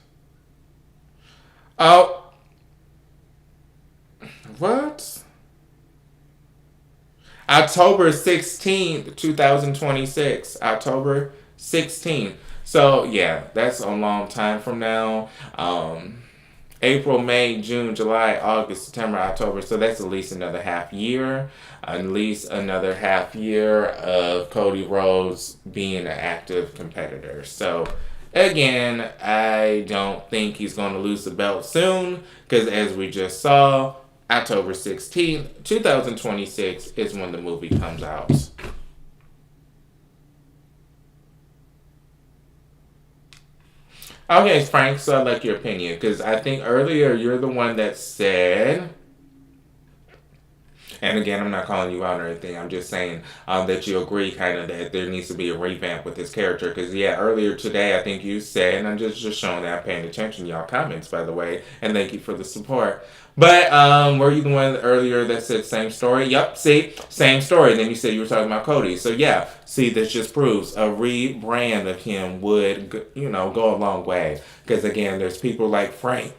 Oh, what? October 16th, 2026. October 16th. So, yeah, that's a long time from now. April, May, June, July, August, September, October. So that's at least another half year. At least another half year of Cody Rhodes being an active competitor. So again, I don't think he's going to lose the belt soon because as we just saw, October 16th, 2026 is when the movie comes out. Okay, Frank, so I'd like your opinion because I think earlier you're the one that said, and again, I'm not calling you out or anything. I'm just saying that you agree kind of that there needs to be a revamp with his character. Because, yeah, earlier today, I think you said, and I'm just showing that I'm paying attention to y'all comments, by the way, and thank you for the support. But were you the one earlier that said same story? Yep, see, same story. And then you said you were talking about Cody. So, yeah, see, this just proves a rebrand of him would, go a long way. Because, again, there's people like Frank.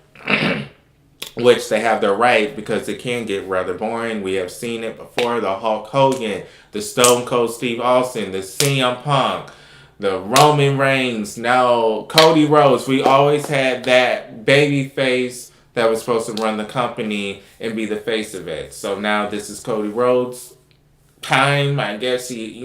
Which they have their right because it can get rather boring. We have seen it before. The Hulk Hogan, the Stone Cold Steve Austin, the CM Punk, the Roman Reigns, now Cody Rhodes. We always had that baby face that was supposed to run the company and be the face of it. So now this is Cody Rhodes' time. I guess he,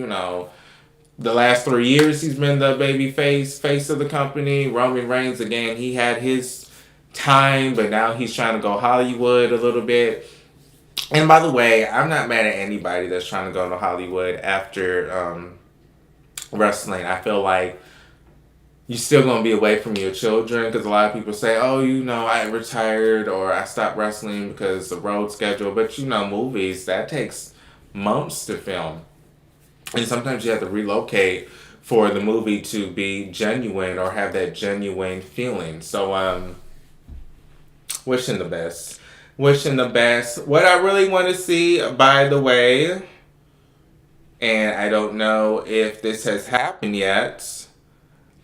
The last 3 years, he's been the baby face of the company. Roman Reigns, again, he had his time, but now he's trying to go Hollywood a little bit. And by the way, I'm not mad at anybody that's trying to go to Hollywood after wrestling. I feel like you're still going to be away from your children because a lot of people say, oh, I retired or I stopped wrestling because the road schedule. But, movies, that takes months to film. And sometimes you have to relocate for the movie to be genuine or have that genuine feeling. So, wishing the best. Wishing the best. What I really want to see, by the way, and I don't know if this has happened yet,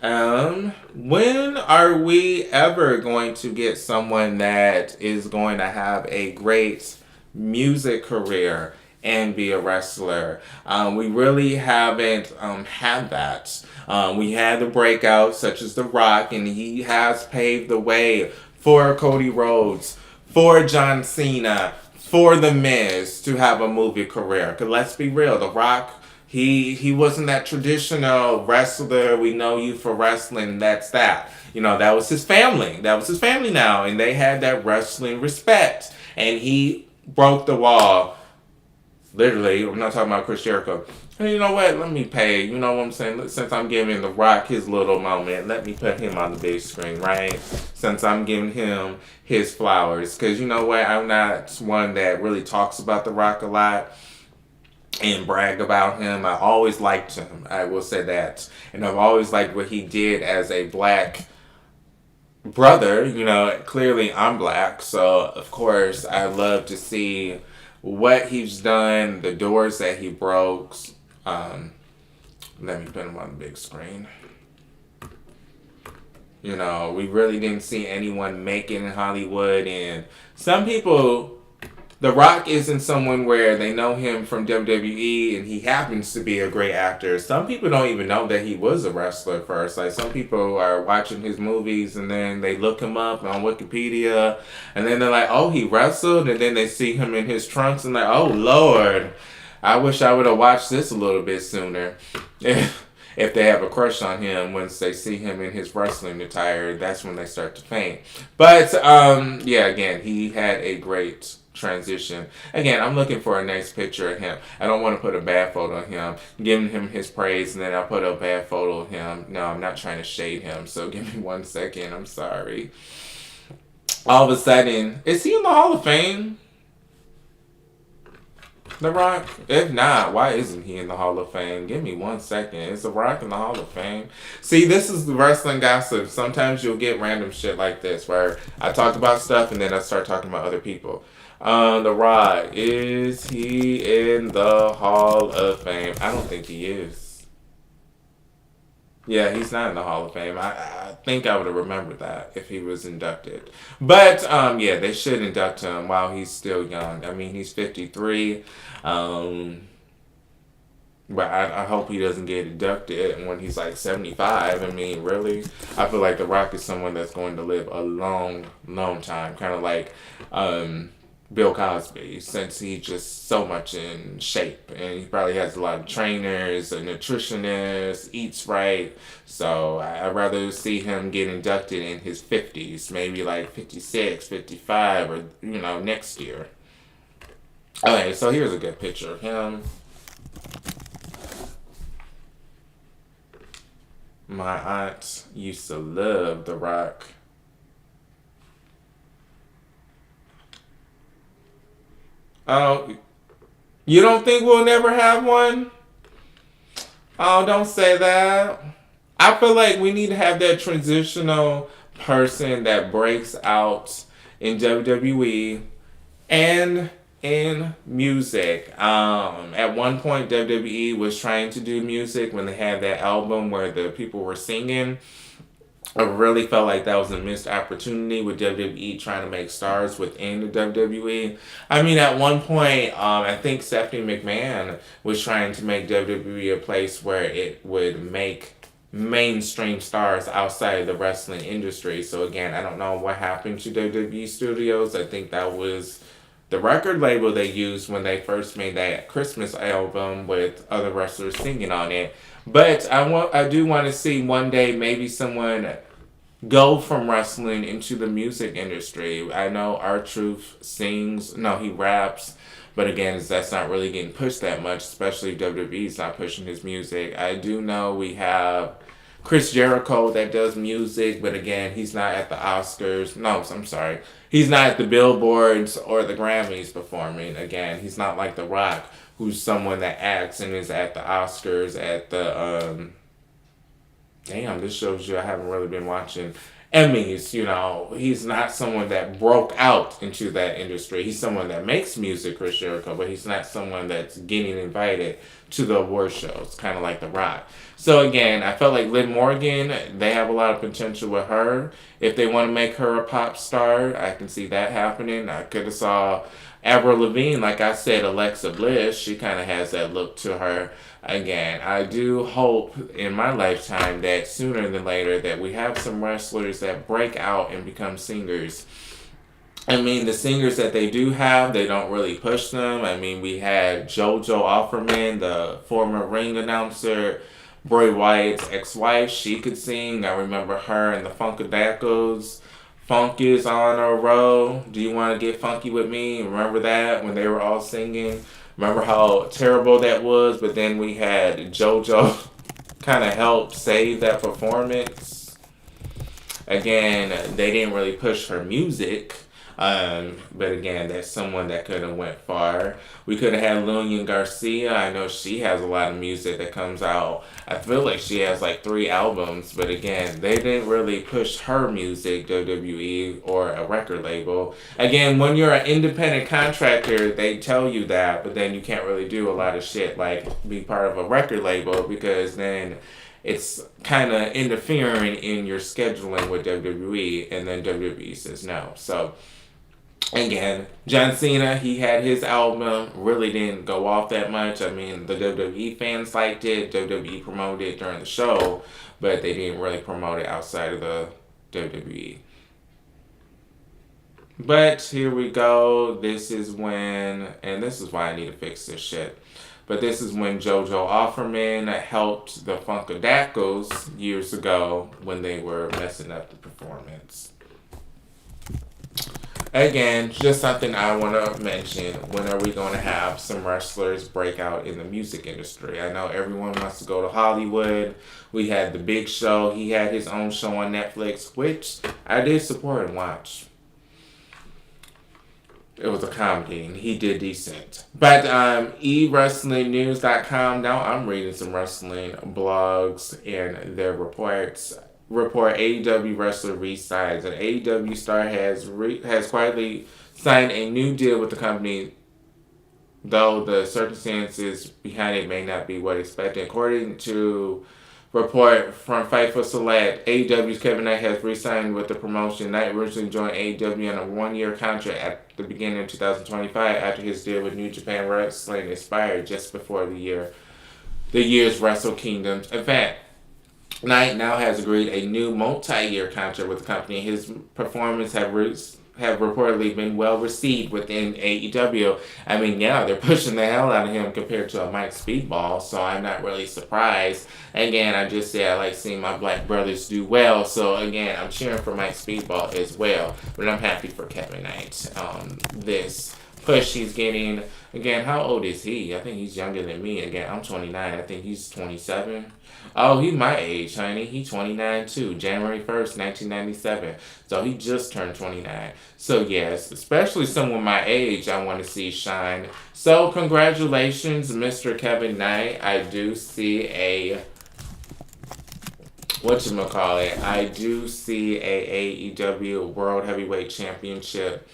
when are we ever going to get someone that is going to have a great music career and be a wrestler? We really haven't had that. We had the breakouts such as The Rock, and he has paved the way for Cody Rhodes, for John Cena, for The Miz to have a movie career. Because let's be real, The Rock, he wasn't that traditional wrestler. We know you for wrestling. That's that. That was his family. That was his family now. And they had that wrestling respect. And he broke the wall. Literally, I'm not talking about Chris Jericho. Hey, you know what? Let me pay. You know what I'm saying? Since I'm giving The Rock his little moment, let me put him on the big screen, right? Since I'm giving him his flowers. Because you know what? I'm not one that really talks about The Rock a lot and brag about him. I always liked him. I will say that. And I've always liked what he did as a black brother. Clearly I'm black. So, of course, I love to see what he's done, the doors that he broke. Let me put him on the big screen. We really didn't see anyone make it in Hollywood. And some people, The Rock isn't someone where they know him from WWE and he happens to be a great actor. Some people don't even know that he was a wrestler first. Like, some people are watching his movies and then they look him up on Wikipedia and then they're like, oh, he wrestled, and then they see him in his trunks and like, oh, Lord, I wish I would have watched this a little bit sooner. If they have a crush on him, once they see him in his wrestling attire, that's when they start to faint. But, again, he had a great transition. Again, I'm looking for a nice picture of him. I don't want to put a bad photo of him, giving him his praise, and then I'll put a bad photo of him. No, I'm not trying to shade him, so give me 1 second. I'm sorry. All of a sudden, is he in the Hall of Fame? The Rock? If not, why isn't he in the Hall of Fame? Give me 1 second. Is The Rock in the Hall of Fame? See, this is the wrestling gossip. Sometimes you'll get random shit like this where I talk about stuff and then I start talking about other people. The Rock, is he in the Hall of Fame? I don't think he is. Yeah, he's not in the Hall of Fame. I think I would have remembered that if he was inducted. But, they should induct him while he's still young. I mean, he's 53. But I hope he doesn't get inducted when he's like 75. I mean, really? I feel like The Rock is someone that's going to live a long, long time. Kind of like Bill Cosby, since he's just so much in shape. And he probably has a lot of trainers, a nutritionist, eats right. So I'd rather see him get inducted in his 50s, maybe like 56, 55, or, next year. Okay, so here's a good picture of him. My aunt used to love The Rock. Oh, you don't think we'll never have one? Oh, don't say that. I feel like we need to have that transitional person that breaks out in WWE and in music. At one point, WWE was trying to do music when they had that album where the people were singing. I really felt like that was a missed opportunity with WWE trying to make stars within the WWE. I mean, at one point, I think Stephanie McMahon was trying to make WWE a place where it would make mainstream stars outside of the wrestling industry. So again, I don't know what happened to WWE Studios. I think that was the record label they used when they first made that Christmas album with other wrestlers singing on it. But I do want to see one day maybe someone go from wrestling into the music industry. I know R-Truth sings, no, he raps, but again, that's not really getting pushed that much, especially if WWE's not pushing his music. I do know we have Chris Jericho that does music, but again, he's not at the Oscars. No, I'm sorry. He's not at the Billboards or the Grammys performing. Again, he's not like The Rock, who's someone that acts and is at the Oscars, at the damn, this shows you I haven't really been watching Emmys. You know, he's not someone that broke out into that industry. He's someone that makes music, Chris Jericho, but he's not someone that's getting invited to the award shows, kind of like The Rock. So again, I felt like Liv Morgan, they have a lot of potential with her. If they want to make her a pop star, I can see that happening. I could have saw Avril Lavigne, like I said, Alexa Bliss, she kind of has that look to her. Again, I do hope in my lifetime that sooner than later that we have some wrestlers that break out and become singers. I mean, the singers that they do have, they don't really push them. I mean, we had JoJo Offerman, the former ring announcer, Bray Wyatt's ex-wife. She could sing. I remember her and the Funkadacos. Funk is on a roll. Do you want to get funky with me? Remember that when they were all singing? Remember how terrible that was? But then we had JoJo kind of help save that performance. Again, they didn't really push her music. But again, that's someone that could have went far. We could have had Lillian Garcia. I know she has a lot of music that comes out. I feel like she has like 3 albums, but again, they didn't really push her music, WWE or a record label. Again, when you're an independent contractor, they tell you that, but then you can't really do a lot of shit like be part of a record label because then it's kind of interfering in your scheduling with WWE, and then WWE says no. So again, John Cena, he had his album, really didn't go off that much. I mean, the WWE fans liked it, WWE promoted it during the show, but they didn't really promote it outside of the WWE. But here we go. This is when, and this is why I need to fix this shit. But this is when JoJo Offerman helped the Funkadacos years ago when they were messing up the performance. Again, just something I want to mention. When are we going to have some wrestlers break out in the music industry? I know everyone wants to go to Hollywood. We had The Big Show. He had his own show on Netflix, which I did support and watch. It was a comedy, and he did decent. But eWrestlingNews.com, now I'm reading some wrestling blogs and their reports. Report AEW wrestler resigns. An AEW star has quietly signed a new deal with the company, though the circumstances behind it may not be what expected. According to report from Fightful Select, AEW's Kevin Knight has re-signed with the promotion. Knight originally joined AEW on a 1-year contract at the beginning of 2025 after his deal with New Japan Wrestling expired just before the year's Wrestle Kingdoms event. Knight now has agreed a new multi-year contract with the company. His performance have reportedly been well received within AEW. I mean, yeah, they're pushing the hell out of him compared to a Mike Speedball, so I'm not really surprised. Again, I just say I like seeing my black brothers do well, so again, I'm cheering for Mike Speedball as well, but I'm happy for Kevin Knight. This push he's getting. Again, how old is he? I think he's younger than me. Again, I'm 29. I think he's 27. Oh, he's my age, honey. He's 29 too. January 1st, 1997. So he just turned 29. So yes, especially someone my age I want to see shine. So congratulations, Mr. Kevin Knight. I do see a whatchamacallit. I do see a AEW World Heavyweight Championship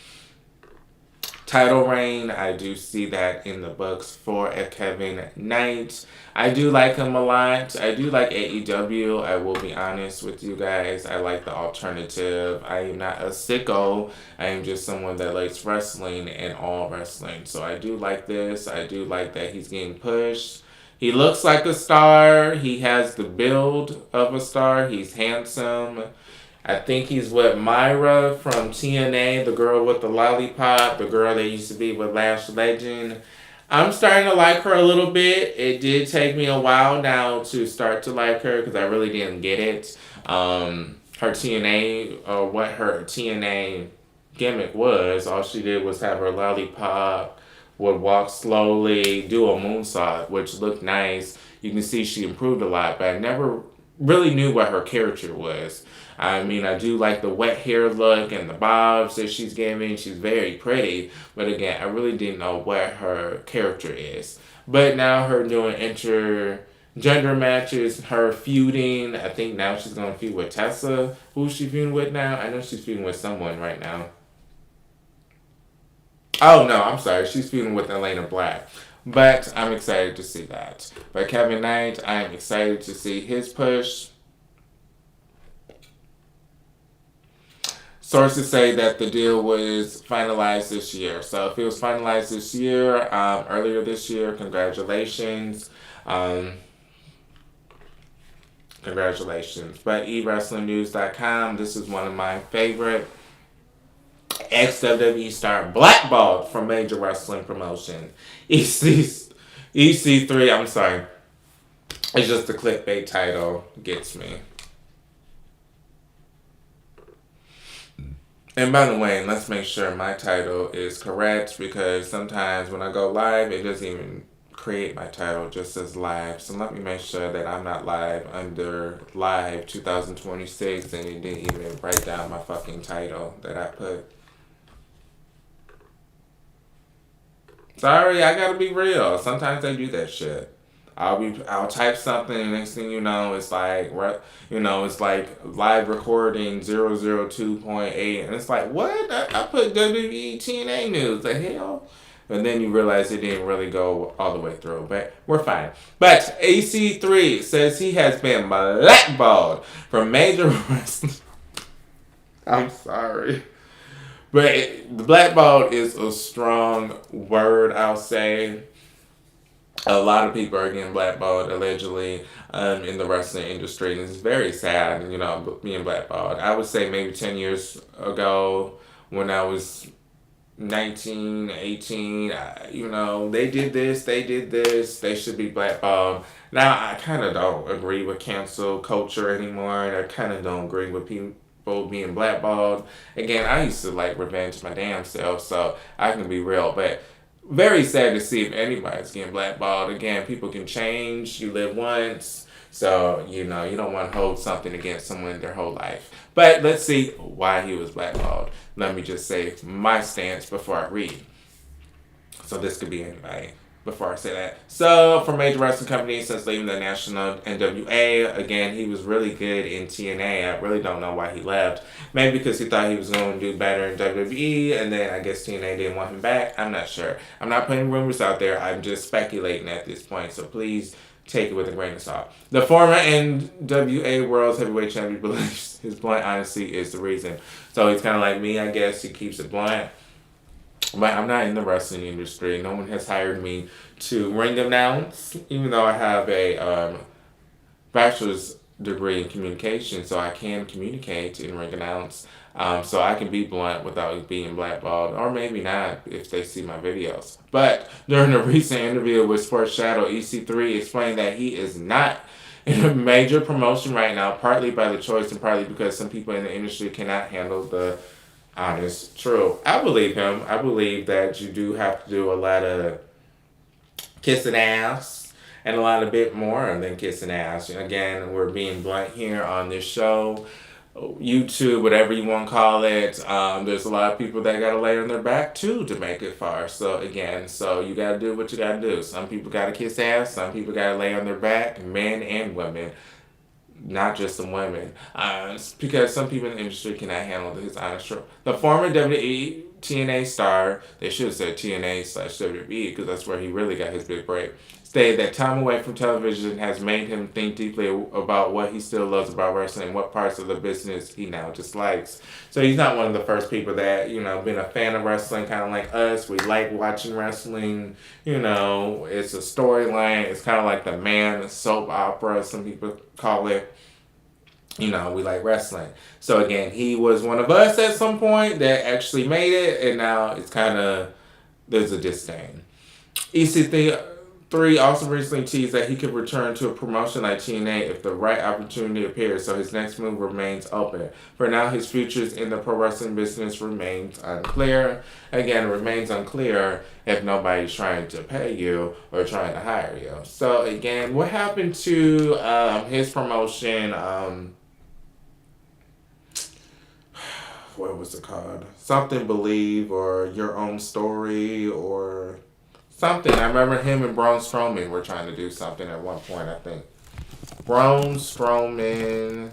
title reign. I do see that in the books for a Kevin Knight. I do like him a lot. I do like AEW. I will be honest with you guys. I like the alternative. I am not a sicko. I am just someone that likes wrestling and all wrestling. So I do like this. I do like that he's getting pushed. He looks like a star. He has the build of a star. He's handsome. I think he's with Myra from TNA, the girl with the lollipop, the girl that used to be with Lash Legend. I'm starting to like her a little bit. It did take me a while now to start to like her because I really didn't get it. Her TNA, or what her TNA gimmick was, all she did was have her lollipop, would walk slowly, do a moonsault, which looked nice. You can see she improved a lot, but I never really knew what her character was. I mean, I do like the wet hair look and the bobs that she's giving. She's very pretty, but again, I really didn't know what her character is. But now her doing intergender matches, her feuding. I think now she's gonna feud with Tessa. Who's she feuding with now? I know she's feuding with someone right now. Oh no, I'm sorry. She's feuding with Elena Black. But I'm excited to see that. But Kevin Knight, I am excited to see his push. Sources say that the deal was finalized this year. So if it was finalized this year, earlier this year, congratulations. Um, Congratulations. But eWrestlingNews.com, this is one of my favorite ex-WWE star blackballed from major wrestling promotion. EC3, I'm sorry. It's just the clickbait title gets me. And by the way, let's make sure my title is correct because sometimes when I go live, it doesn't even create my title, just as live. So let me make sure that I'm not live under live 2026 and it didn't even write down my fucking title that I put. Sorry, I gotta be real. Sometimes they do that shit. I'll type something and next thing you know it's like it's like live recording 002.8 and it's like what I put WWE TNA news the hell, and then you realize it didn't really go all the way through, but we're fine. But AC3 says he has been blackballed from major wrestling. I'm sorry. But the blackballed is a strong word, I'll say. A lot of people are getting blackballed allegedly in the wrestling industry, and it's very sad, being blackballed. I would say maybe 10 years ago when I was 19, 18, they did this, they should be blackballed. Now, I kind of don't agree with cancel culture anymore, and I kind of don't agree with people being blackballed. Again, I used to like revenge my damn self, so I can be real, but very sad to see if anybody's getting blackballed. Again, people can change. You live once. So, you don't want to hold something against someone their whole life. But let's see why he was blackballed. Let me just say my stance before I read. So this could be anybody before I say that. So, for major wrestling companies since leaving the national NWA, again, he was really good in TNA. I really don't know why he left. Maybe because he thought he was going to do better in WWE, and then I guess TNA didn't want him back. I'm not sure. I'm not putting rumors out there. I'm just speculating at this point, so please take it with a grain of salt. The former NWA World Heavyweight Champion believes his blunt honesty is the reason. So he's kind of like me, I guess. He keeps it blunt. But I'm not in the wrestling industry. No one has hired me to ring announce, even though I have a bachelor's degree in communication, so I can communicate and ring announce. So I can be blunt without being blackballed, or maybe not if they see my videos. But during a recent interview with Sports Shadow, EC3 explained that he is not in a major promotion right now, partly by the choice and partly because some people in the industry cannot handle the honest truth. I believe him. I believe that you do have to do a lot of kissing ass and a lot of bit more than kissing ass. Again, we're being blunt here on this show, YouTube, whatever you want to call it. There's a lot of people that got to lay on their back too to make it far. So you got to do what you got to do. Some people got to kiss ass. Some people got to lay on their back, men and women. Not just the women, because some people in the industry cannot handle his honest truth. The former WWE TNA star, they should have said TNA/WWE because that's where he really got his big break, stated that time away from television has made him think deeply about what he still loves about wrestling and what parts of the business he now dislikes. So he's not one of the first people that, been a fan of wrestling, kind of like us. We like watching wrestling. It's a storyline. It's kind of like the man soap opera, some people call it. We like wrestling. So again, he was one of us at some point that actually made it, and now it's kind of, there's a disdain. EC3 also recently teased that he could return to a promotion like TNA if the right opportunity appears, so his next move remains open. For now, his futures in the pro wrestling business remains unclear. Again, it remains unclear if nobody's trying to pay you or trying to hire you. So, again, what happened to his promotion? What was it called? Something Believe or Your Own Story or something. I remember him and Braun Strowman were trying to do something at one point, I think. Braun Strowman.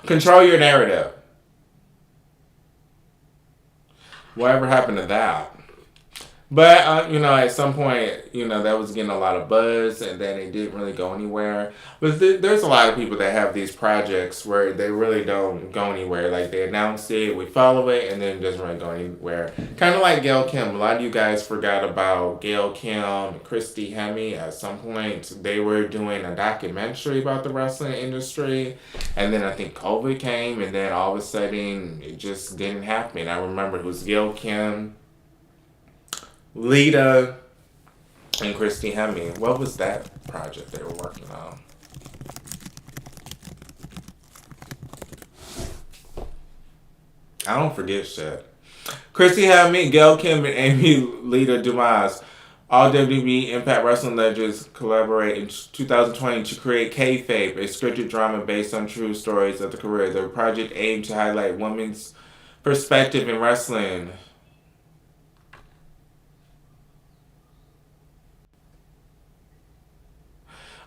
Control Your Narrative. Whatever happened to that? But at some point, that was getting a lot of buzz, and then it didn't really go anywhere. But there's a lot of people that have these projects where they really don't go anywhere. Like they announce it, we follow it, and then it doesn't really go anywhere. Kind of like Gail Kim. A lot of you guys forgot about Gail Kim, Christy Hemme. At some point, they were doing a documentary about the wrestling industry, and then I think COVID came, and then all of a sudden, it just didn't happen. I remember it was Gail Kim, Lita, and Christy Hemme. What was that project they were working on? I don't forget shit. Christy Hemme, Gail Kim, and Amy Lita Dumas. All WWE Impact Wrestling legends collaborate in 2020 to create Kayfabe, a scripted drama based on true stories of the career. The project aimed to highlight women's perspective in wrestling.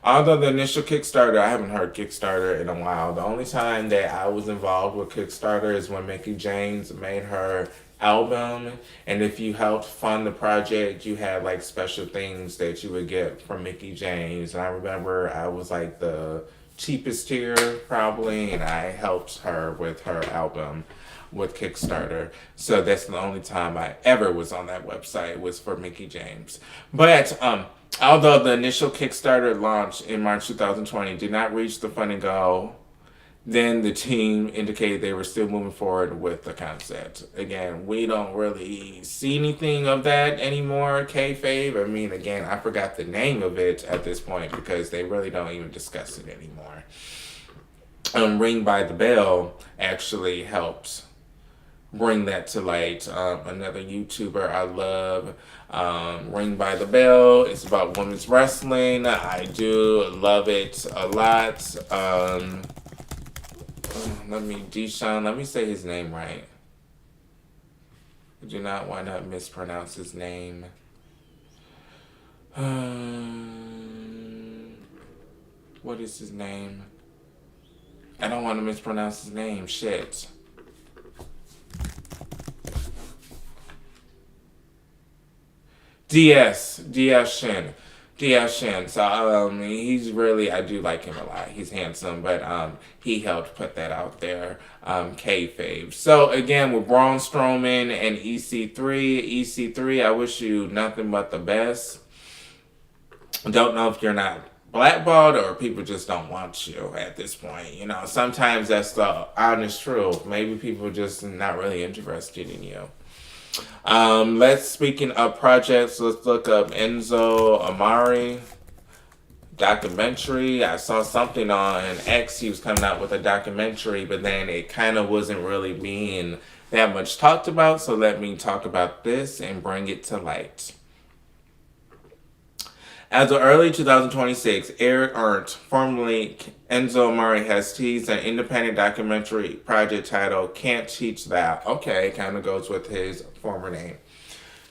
Although the initial Kickstarter, I haven't heard Kickstarter in a while. The only time that I was involved with Kickstarter is when Mickey James made her album. And if you helped fund the project, you had like special things that you would get from Mickey James. And I remember I was like the cheapest tier probably, and I helped her with her album with Kickstarter. So that's the only time I ever was on that website was for Mickey James. But although the initial Kickstarter launch in March 2020 did not reach the funding goal, then the team indicated they were still moving forward with the concept. Again, we don't really see anything of that anymore, kayfabe. I mean, again, I forgot the name of it at this point because they really don't even discuss it anymore. Ring by the Bell actually helped bring that to light. Another YouTuber I love, Ring by the Bell. It's about women's wrestling. I do love it a lot. Let me say his name right. I do not want to mispronounce his name. What is his name? I don't want to mispronounce his name. Shit. DS Shin. DS Shin. So he's really, I do like him a lot. He's handsome, but he helped put that out there. Kayfabe. So again, with Braun Strowman and EC3, I wish you nothing but the best. Don't know if you're not blackballed or people just don't want you at this point. Sometimes that's the honest truth. Maybe people just not really interested in you. Speaking of projects, let's look up Enzo Amari documentary. I saw something on X. He was coming out with a documentary, but then it kind of wasn't really being that much talked about. So let me talk about this and bring it to light. As of early 2026, Eric Ernst, formerly Enzo Amari, has teased an independent documentary project titled Can't Teach That. Okay, kind of goes with his former name.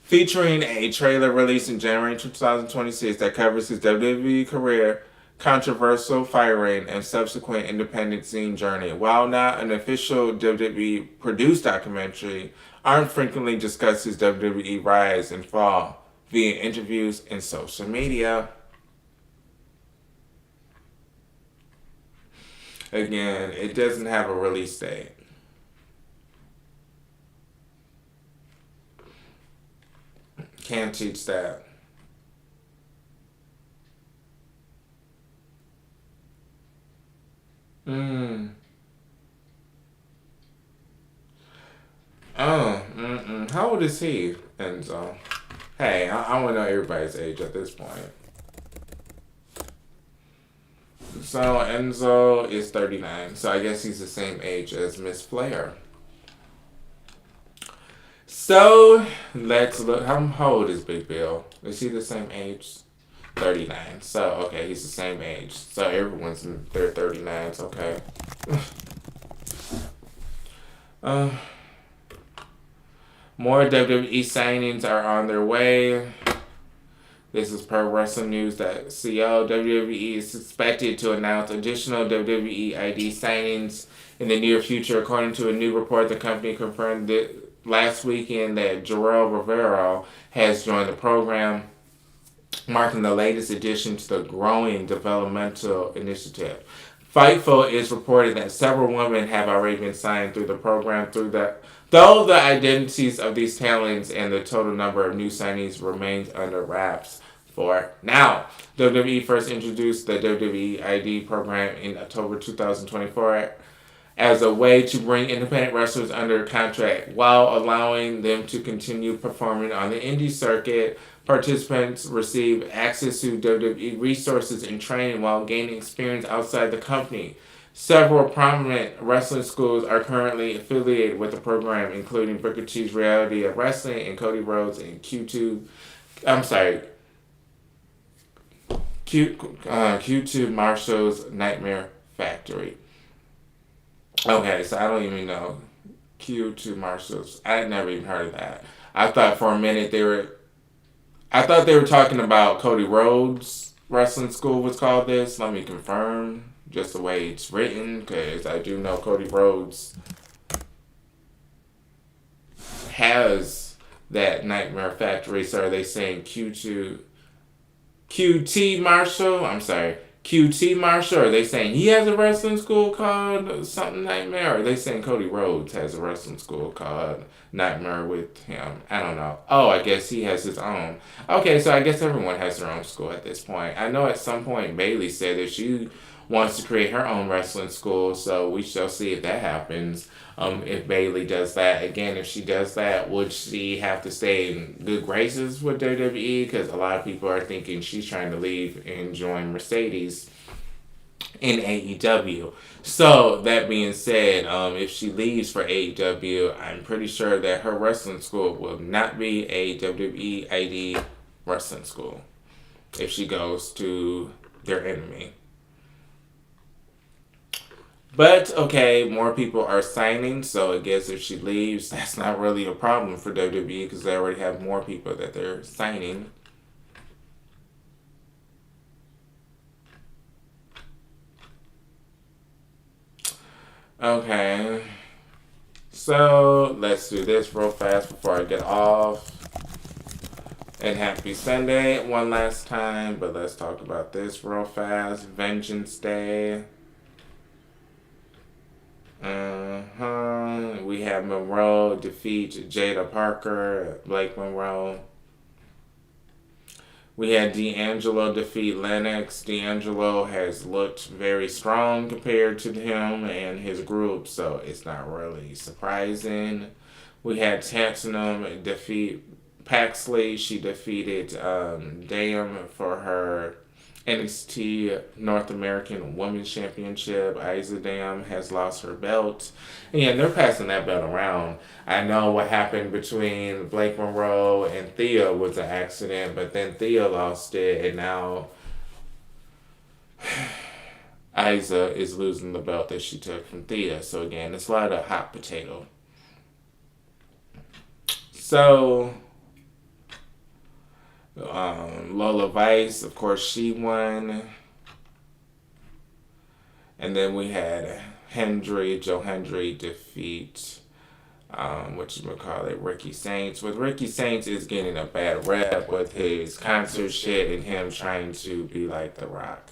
Featuring a trailer released in January 2026 that covers his WWE career, controversial firing, and subsequent independent scene journey. While not an official WWE produced documentary, Ernst frequently discusses WWE rise and fall via interviews and social media. Again, it doesn't have a release date. Can't teach that. How old is he? Enzo. Hey, I want to know everybody's age at this point. So Enzo is 39. So I guess he's the same age as Miss Flair. So let's look. How old is Big Bill? Is he the same age? 39. So okay, he's the same age. So everyone's in their 39s. Okay. uh, More WWE signings are on their way. This is per Wrestling News.co. WWE is expected to announce additional WWE ID signings in the near future, according to a new report. The company confirmed that last weekend that Joel Rivero has joined the program, marking the latest addition to the growing developmental initiative. Fightful is reported that several women have already been signed through the program. Though the identities of these talents and the total number of new signees remains under wraps for now. WWE first introduced the WWE ID program in October 2024 as a way to bring independent wrestlers under contract while allowing them to continue performing on the indie circuit. Participants receive access to WWE resources and training while gaining experience outside the company. Several prominent wrestling schools are currently affiliated with the program, including Booker T's Reality of Wrestling and Cody Rhodes and Q2 Marshall's Nightmare Factory. Okay, so I don't even know Q2 Marshall's. I had never even heard of that. I thought for a minute I thought they were talking about Cody Rhodes Wrestling School was called this. Let me confirm just the way it's written, because I do know Cody Rhodes has that Nightmare Factory. So are they saying QT Marshall? I'm sorry. QT Marshall? Are they saying he has a wrestling school called something Nightmare? Or are they saying Cody Rhodes has a wrestling school called Nightmare with him? I don't know. Oh, I guess he has his own. Okay, so I guess everyone has their own school at this point. I know at some point Bayley said that she wants to create her own wrestling school, so we shall see if that happens. If Bayley does that. Again, if she does that, would she have to stay in good graces with WWE? Because a lot of people are thinking she's trying to leave and join Mercedes in AEW. So, that being said, if she leaves for AEW, I'm pretty sure that her wrestling school will not be a WWE ID wrestling school if she goes to their enemy. But, okay, more people are signing, so I guess if she leaves, that's not really a problem for WWE because they already have more people that they're signing. Okay, so let's do this real fast before I get off. And happy Sunday one last time, but let's talk about this real fast. Vengeance Day. We have Monroe defeat Jada Parker, Blake Monroe. We had D'Angelo defeat Lennox. D'Angelo has looked very strong compared to him and his group, so it's not really surprising. We had Tantanum defeat Paxley. She defeated Dam for her NXT North American Women's Championship. Isa Dam has lost her belt. And they're passing that belt around. I know what happened between Blake Monroe and Thea was an accident, but then Thea lost it, and now Isa is losing the belt that she took from Thea. So again, it's a lot of hot potato. So Lola Vice, of course, she won. And then we had Joe Hendry defeat, Ricky Saints. With Ricky Saints is getting a bad rep with his concert shit and him trying to be like The Rock.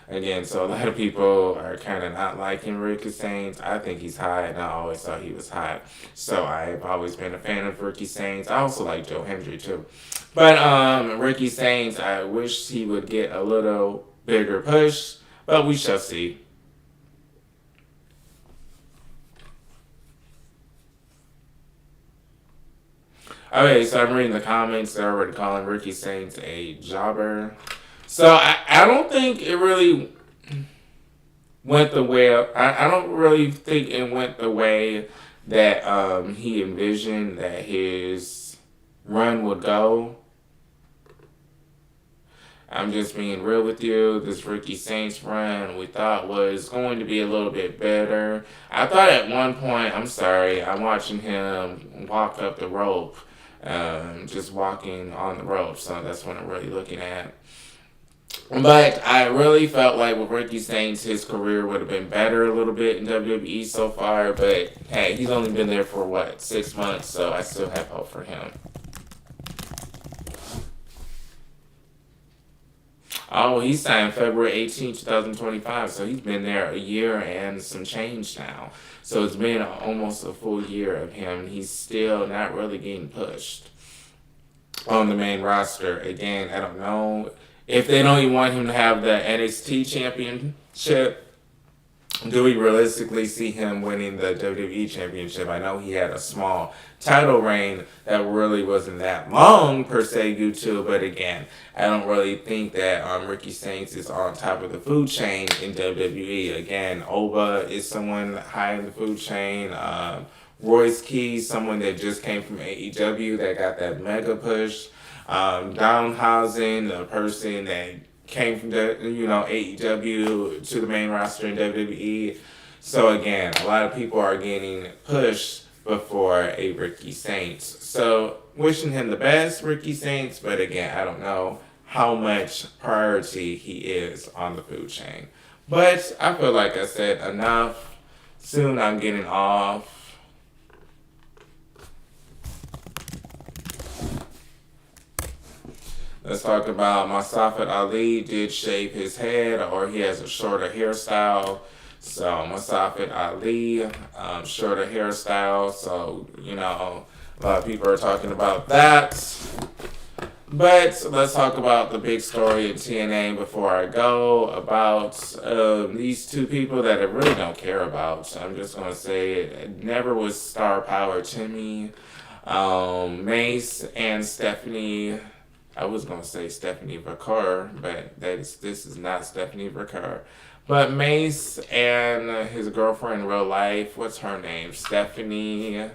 Again, so a lot of people are kind of not liking Ricky Saints. I think he's hot, and I always thought he was hot. So I've always been a fan of Ricky Saints. I also like Joe Hendry too. But Ricky Saints, I wish he would get a little bigger push, but we shall see. Okay, so I'm reading the comments. They're already calling Ricky Saints a jobber. So I don't think it really went the way. I don't really think it went the way that he envisioned that his run would go. I'm just being real with you. This Ricky Saints run we thought was going to be a little bit better. I thought at one point, I'm sorry, I'm watching him walk up the rope, just walking on the rope. So that's what I'm really looking at. But I really felt like with Ricky Saints, his career would have been better a little bit in WWE so far. But hey, he's only been there for what, 6 months, so I still have hope for him. Oh, he signed February 18th, 2025, so he's been there a year and some change now. So it's been almost a full year of him. He's still not really getting pushed on the main roster. Again, I don't know if they don't even want him to have the NXT championship. Do we realistically see him winning the WWE Championship? I know he had a small title reign that really wasn't that long per se YouTube, but again, I don't really think that Ricky Saints is on top of the food chain in WWE. Again, Oba is someone high in the food chain. Royce Keys, someone that just came from AEW that got that mega push. Downhausen, a person that came from the AEW to the main roster in WWE. So again, a lot of people are getting pushed before a Ricky Saints. So wishing him the best, Ricky Saints, but again, I don't know how much priority he is on the food chain. But I feel like I said enough. Soon I'm getting off. Let's talk about Mustafa Ali did shave his head, or he has a shorter hairstyle. So Mustafa Ali, shorter hairstyle. So, a lot of people are talking about that. But let's talk about the big story in TNA before I go about these two people that I really don't care about. I'm just going to say it never was star power to me. Mace and Stephanie. I was gonna say Stephanie Vacar, but this is not Stephanie Vacar. But Mace and his girlfriend in real life, what's her name? Stephanie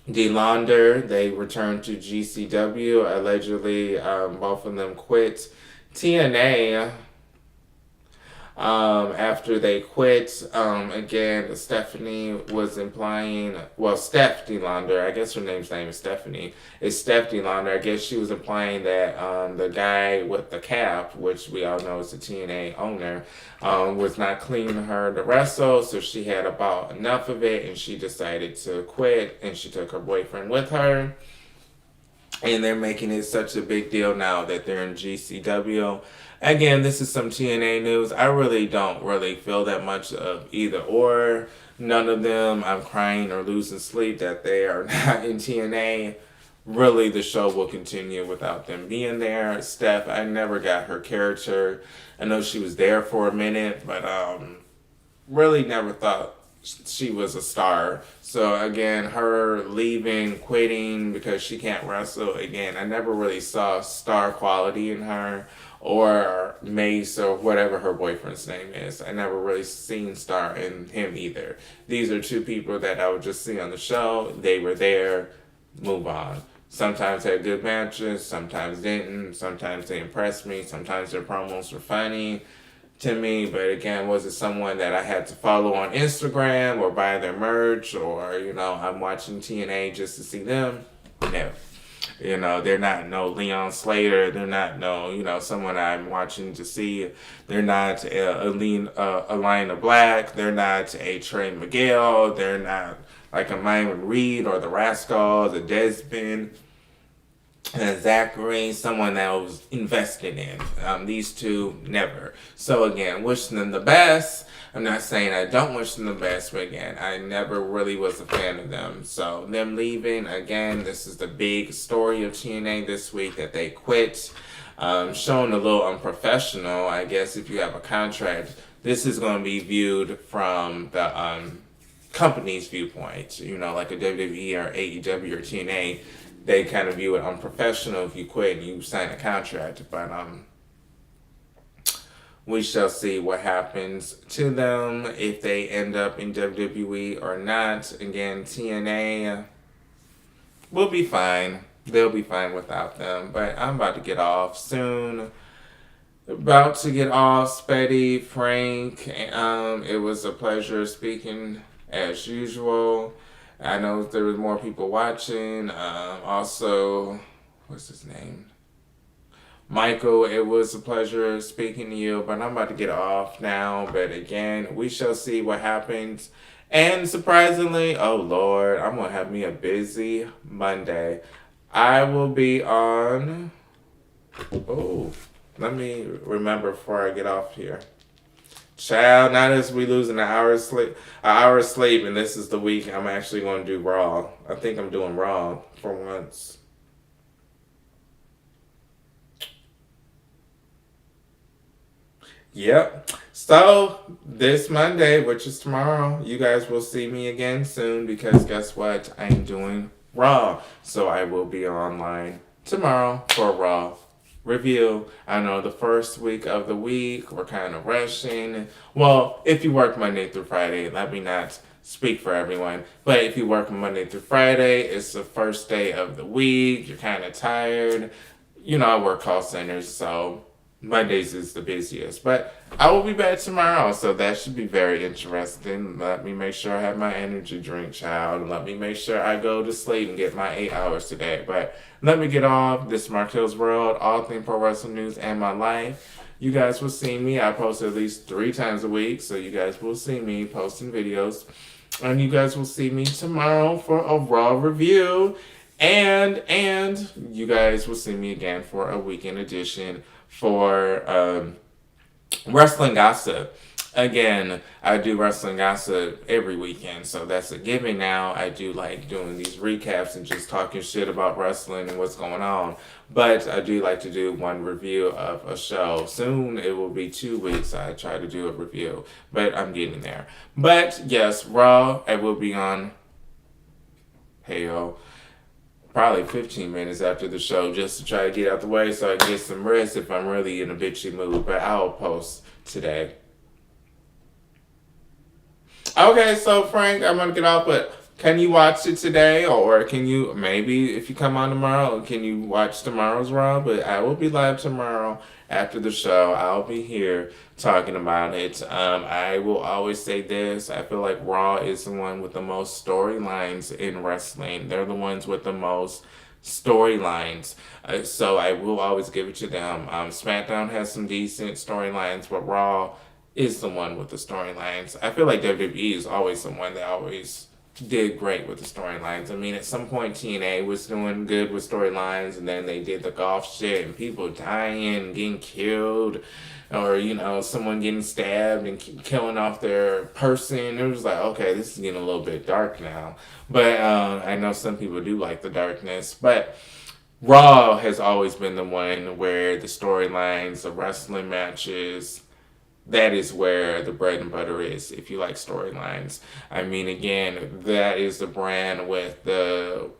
DeLaunder. They returned to GCW. Allegedly, both of them quit TNA. After they quit, again, Stephanie was implying, Steph DeLaunder, I guess her name is Stephanie, is Steph DeLaunder. I guess she was implying that the guy with the cap, which we all know is the TNA owner, was not cleaning her to wrestle, so she had about enough of it, and she decided to quit, and she took her boyfriend with her. And they're making it such a big deal now that they're in GCW. Again, this is some TNA news. I really don't feel that much of either or. None of them. I'm crying or losing sleep that they are not in TNA. Really, the show will continue without them being there. Steph, I never got her character. I know she was there for a minute, but really never thought she was a star. So again, her leaving, quitting because she can't wrestle, again, I never really saw star quality in her, or Mace, or whatever her boyfriend's name is. I never really seen star in him either. These are two people that I would just see on the show. They were there, move on. Sometimes had good matches, sometimes didn't. Sometimes they impressed me, sometimes their promos were funny to me, but again, was it someone that I had to follow on Instagram or buy their merch, or I'm watching TNA just to see them? No. They're not no Leon Slater. They're not no, someone I'm watching to see. They're not Alina Black. They're not a Trey Miguel. They're not like a Myron Reed or the Rascals, the Desmond, Zachary, someone that I was invested in. These two, never. So again, wishing them the best. I'm not saying I don't wish them the best, but again, I never really was a fan of them. So them leaving, again, this is the big story of TNA this week, that they quit. Showing a little unprofessional, I guess, if you have a contract. This is going to be viewed from the company's viewpoint. You know, like a WWE or AEW or TNA, they kind of view it unprofessional if you quit and you sign a contract. But we shall see what happens to them if they end up in WWE or not. Again, TNA will be fine. They'll be fine without them. But I'm about to get off soon. About to get off, Spetty, Frank. It was a pleasure speaking as usual. I know there was more people watching. Also, what's his name? Michael, it was a pleasure speaking to you, but I'm about to get off now. But again, we shall see what happens. And surprisingly, oh Lord, I'm going to have me a busy Monday. I will be on... Oh, let me remember before I get off here. Child, not as we losing an hour of sleep, and this is the week I'm actually going to do Raw. I think I'm doing Raw for once. Yep. So, this Monday, which is tomorrow, you guys will see me again soon because guess what? I am doing Raw. So, I will be online tomorrow for Raw review. I know the first week of the week, we're kind of rushing. Well, if you work Monday through Friday, let me not speak for everyone, but if you work Monday through Friday, it's the first day of the week, you're kind of tired. You know, I work call centers, so Mondays is the busiest, but I will be back tomorrow, so that should be very interesting. Let me make sure I have my energy drink, child. Let me make sure I go to sleep and get my 8 hours today. But let me get off. This is Marquelworld, all things pro wrestling news and my life. You guys will see me. I post at least 3 times a week, so you guys will see me posting videos. And you guys will see me tomorrow for a Raw review. And you guys will see me again for a weekend edition for wrestling gossip. Again, I do wrestling gossip every weekend, so that's a given now. I do like doing these recaps and just talking shit about wrestling and what's going on. But I do like to do one review of a show. Soon it will be 2 weeks I try to do a review, but I'm getting there. But yes, Raw, I will be on probably 15 minutes after the show just to try to get out the way so I can get some rest if I'm really in a bitchy mood. But I'll post today. Okay, so Frank, I'm going to get off, but can you watch it today? Or can you, maybe if you come on tomorrow, can you watch tomorrow's Raw? But I will be live tomorrow after the show. I'll be here talking about it. I will always say this. I feel like Raw is the one with the most storylines in wrestling. They're the ones with the most storylines. So I will always give it to them. SmackDown has some decent storylines, but Raw is the one with the storylines. I feel like WWE is always the one that always did great with the storylines. I mean, at some point TNA was doing good with storylines, and then they did the golf shit and people dying, getting killed, or you know, someone getting stabbed and killing off their person. It was like, okay, this is getting a little bit dark now. But I know some people do like the darkness, but Raw has always been the one where the storylines, the wrestling matches, that is where the bread and butter is, if you like storylines. I mean, again, that is the brand with the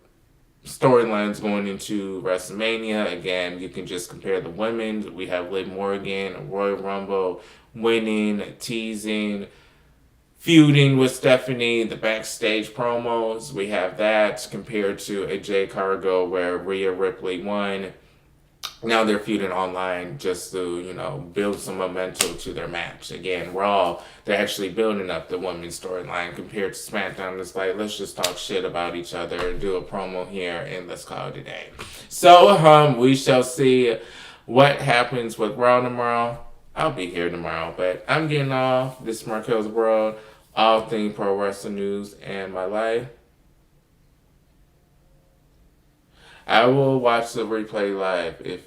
storylines going into WrestleMania. Again, you can just compare the women. We have Liv Morgan, Royal Rumble, winning, teasing, feuding with Stephanie, the backstage promos. We have that compared to a Jay Cargo where Rhea Ripley won. Now they're feuding online just to, you know, build some momentum to their match. Again, Raw, they're actually building up the women's storyline compared to SmackDown. It's like, let's just talk shit about each other and do a promo here and let's call it a day. So, we shall see what happens with Raw tomorrow. I'll be here tomorrow, but I'm getting off. This is Marquelworld, all things pro wrestling news and my life. I will watch the replay live if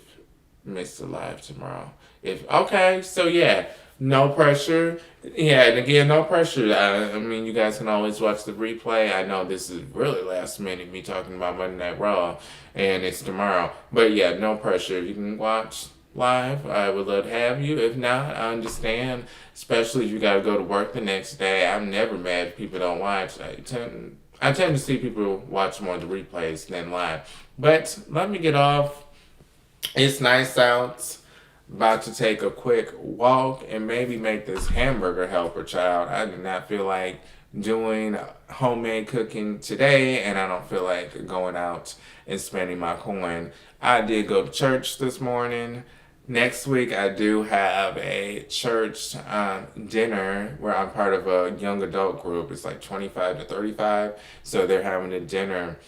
missed it live tomorrow. Okay, so yeah, no pressure. Yeah, and again, no pressure. I mean, you guys can always watch the replay. I know this is really last minute, me talking about Monday Night Raw, and it's tomorrow. But yeah, no pressure. You can watch. live, I would love to have you. If not, I understand, especially if you got to go to work the next day. I'm never mad if people don't watch. I tend to see people watch more of the replays than live. But let me get off. It's nice out. About to take a quick walk and maybe make this hamburger helper, child. I do not feel like doing homemade cooking today, and I don't feel like going out and spending my coin. I did go to church this morning. Next week, I do have a church dinner where I'm part of a young adult group. It's like 25 to 35. So they're having a dinner.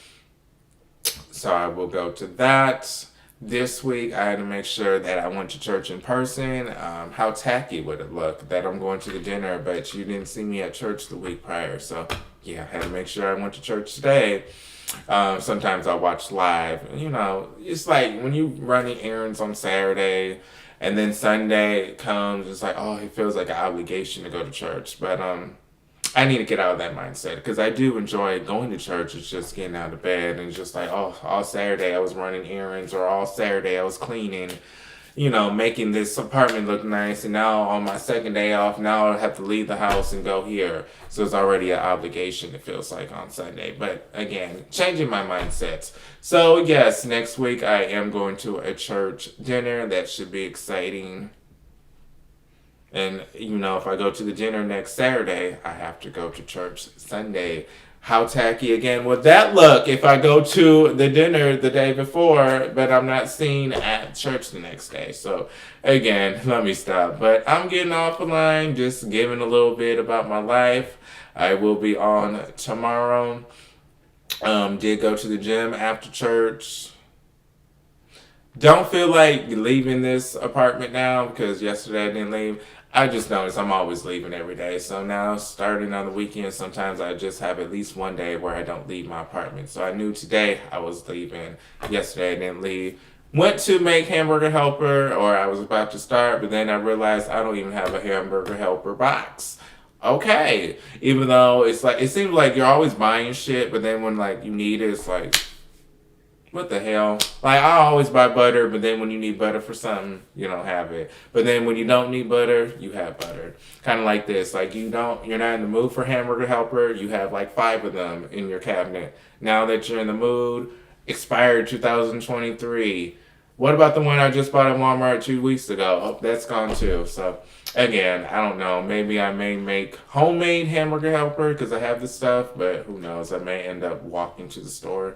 So I will go to that. This week, I had to make sure that I went to church in person. How tacky would it look that I'm going to the dinner, but you didn't see me at church the week prior? So, yeah, I had to make sure I went to church today. Sometimes I watch live. You know, it's like when you running errands on Saturday and then Sunday comes, it's like, oh, it feels like an obligation to go to church. But I need to get out of that mindset because I do enjoy going to church. It's just getting out of bed and just like, oh, all Saturday I was running errands or all Saturday I was cleaning, making this apartment look nice. And now on my second day off, now I have to leave the house and go here. So it's already an obligation, it feels like, on Sunday. But again, changing my mindsets. So yes, next week I am going to a church dinner. That should be exciting. And, if I go to the dinner next Saturday, I have to go to church Sunday. How tacky again would that look if I go to the dinner the day before, but I'm not seen at church the next day? So, again, let me stop. But I'm getting off the line, just giving a little bit about my life. I will be on tomorrow. Did go to the gym after church. Don't feel like leaving this apartment now because yesterday I didn't leave. I just noticed I'm always leaving every day. So now, starting on the weekend, sometimes I just have at least one day where I don't leave my apartment. So I knew today I was leaving. Yesterday I didn't leave. Went to make hamburger helper, or I was about to start, but then I realized I don't even have a hamburger helper box. Okay. Even though it's like, it seems like you're always buying shit, but then when like you need it, it's like, what the hell? Like, I always buy butter, but then when you need butter for something, you don't have it. But then when you don't need butter, you have butter. Kind of like this. Like, you're not in the mood for hamburger helper, you have like 5 of them in your cabinet. Now that you're in the mood, expired 2023. What about the one I just bought at Walmart 2 weeks ago? Oh, that's gone too. So, again, I don't know. Maybe I may make homemade hamburger helper because I have the stuff, but who knows? I may end up walking to the store.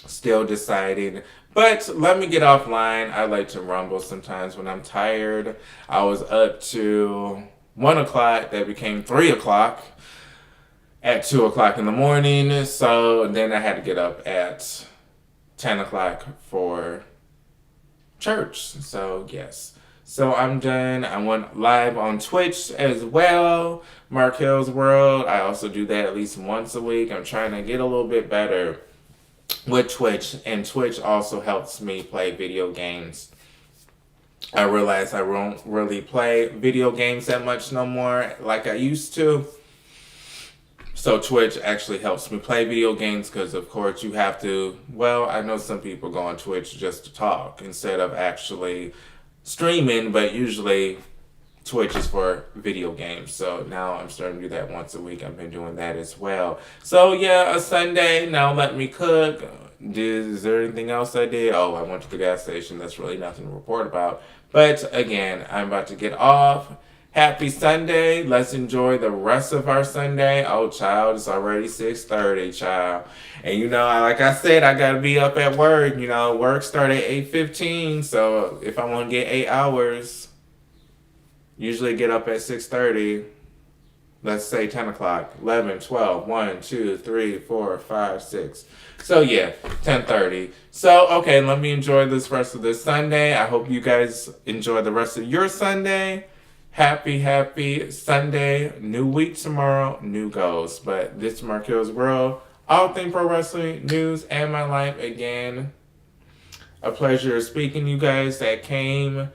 Still deciding. But let me get offline. I like to rumble sometimes when I'm tired. I was up to 1 o'clock. That became 3 o'clock at 2 o'clock in the morning. So then I had to get up at 10 o'clock for church. So yes. So I'm done. I went live on Twitch as well. Marquelworld. I also do that at least once a week. I'm trying to get a little bit better with Twitch, and Twitch also helps me play video games. I realize I won't really play video games that much no more like I used to. So Twitch actually helps me play video games because, of course, you have to, well, I know some people go on Twitch just to talk instead of actually streaming, but usually Twitch is for video games. So now I'm starting to do that once a week. I've been doing that as well. So yeah, a Sunday. Now let me cook. Is there anything else I did? Oh, I went to the gas station. That's really nothing to report about. But again, I'm about to get off. Happy Sunday. Let's enjoy the rest of our Sunday. Oh, child, it's already 6:30, child. And like I said, I got to be up at work. Work start at 8:15. So if I want to get 8 hours, usually get up at 6:30. Let's say 10 o'clock, 11, 12, 1, 2, 3, 4, 5, 6. So yeah, 10:30. So, okay, let me enjoy this rest of this Sunday. I hope you guys enjoy the rest of your Sunday. Happy Sunday. New week tomorrow, new goals. But this is Marquelworld. All things pro wrestling, news, and my life. Again, a pleasure speaking to you guys that came.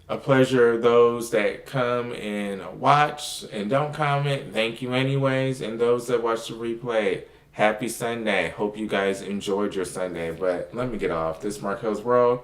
A pleasure those that come and watch and don't comment. Thank you anyways. And those that watch the replay, happy Sunday. Hope you guys enjoyed your Sunday. But let me get off. This is Marquelworld.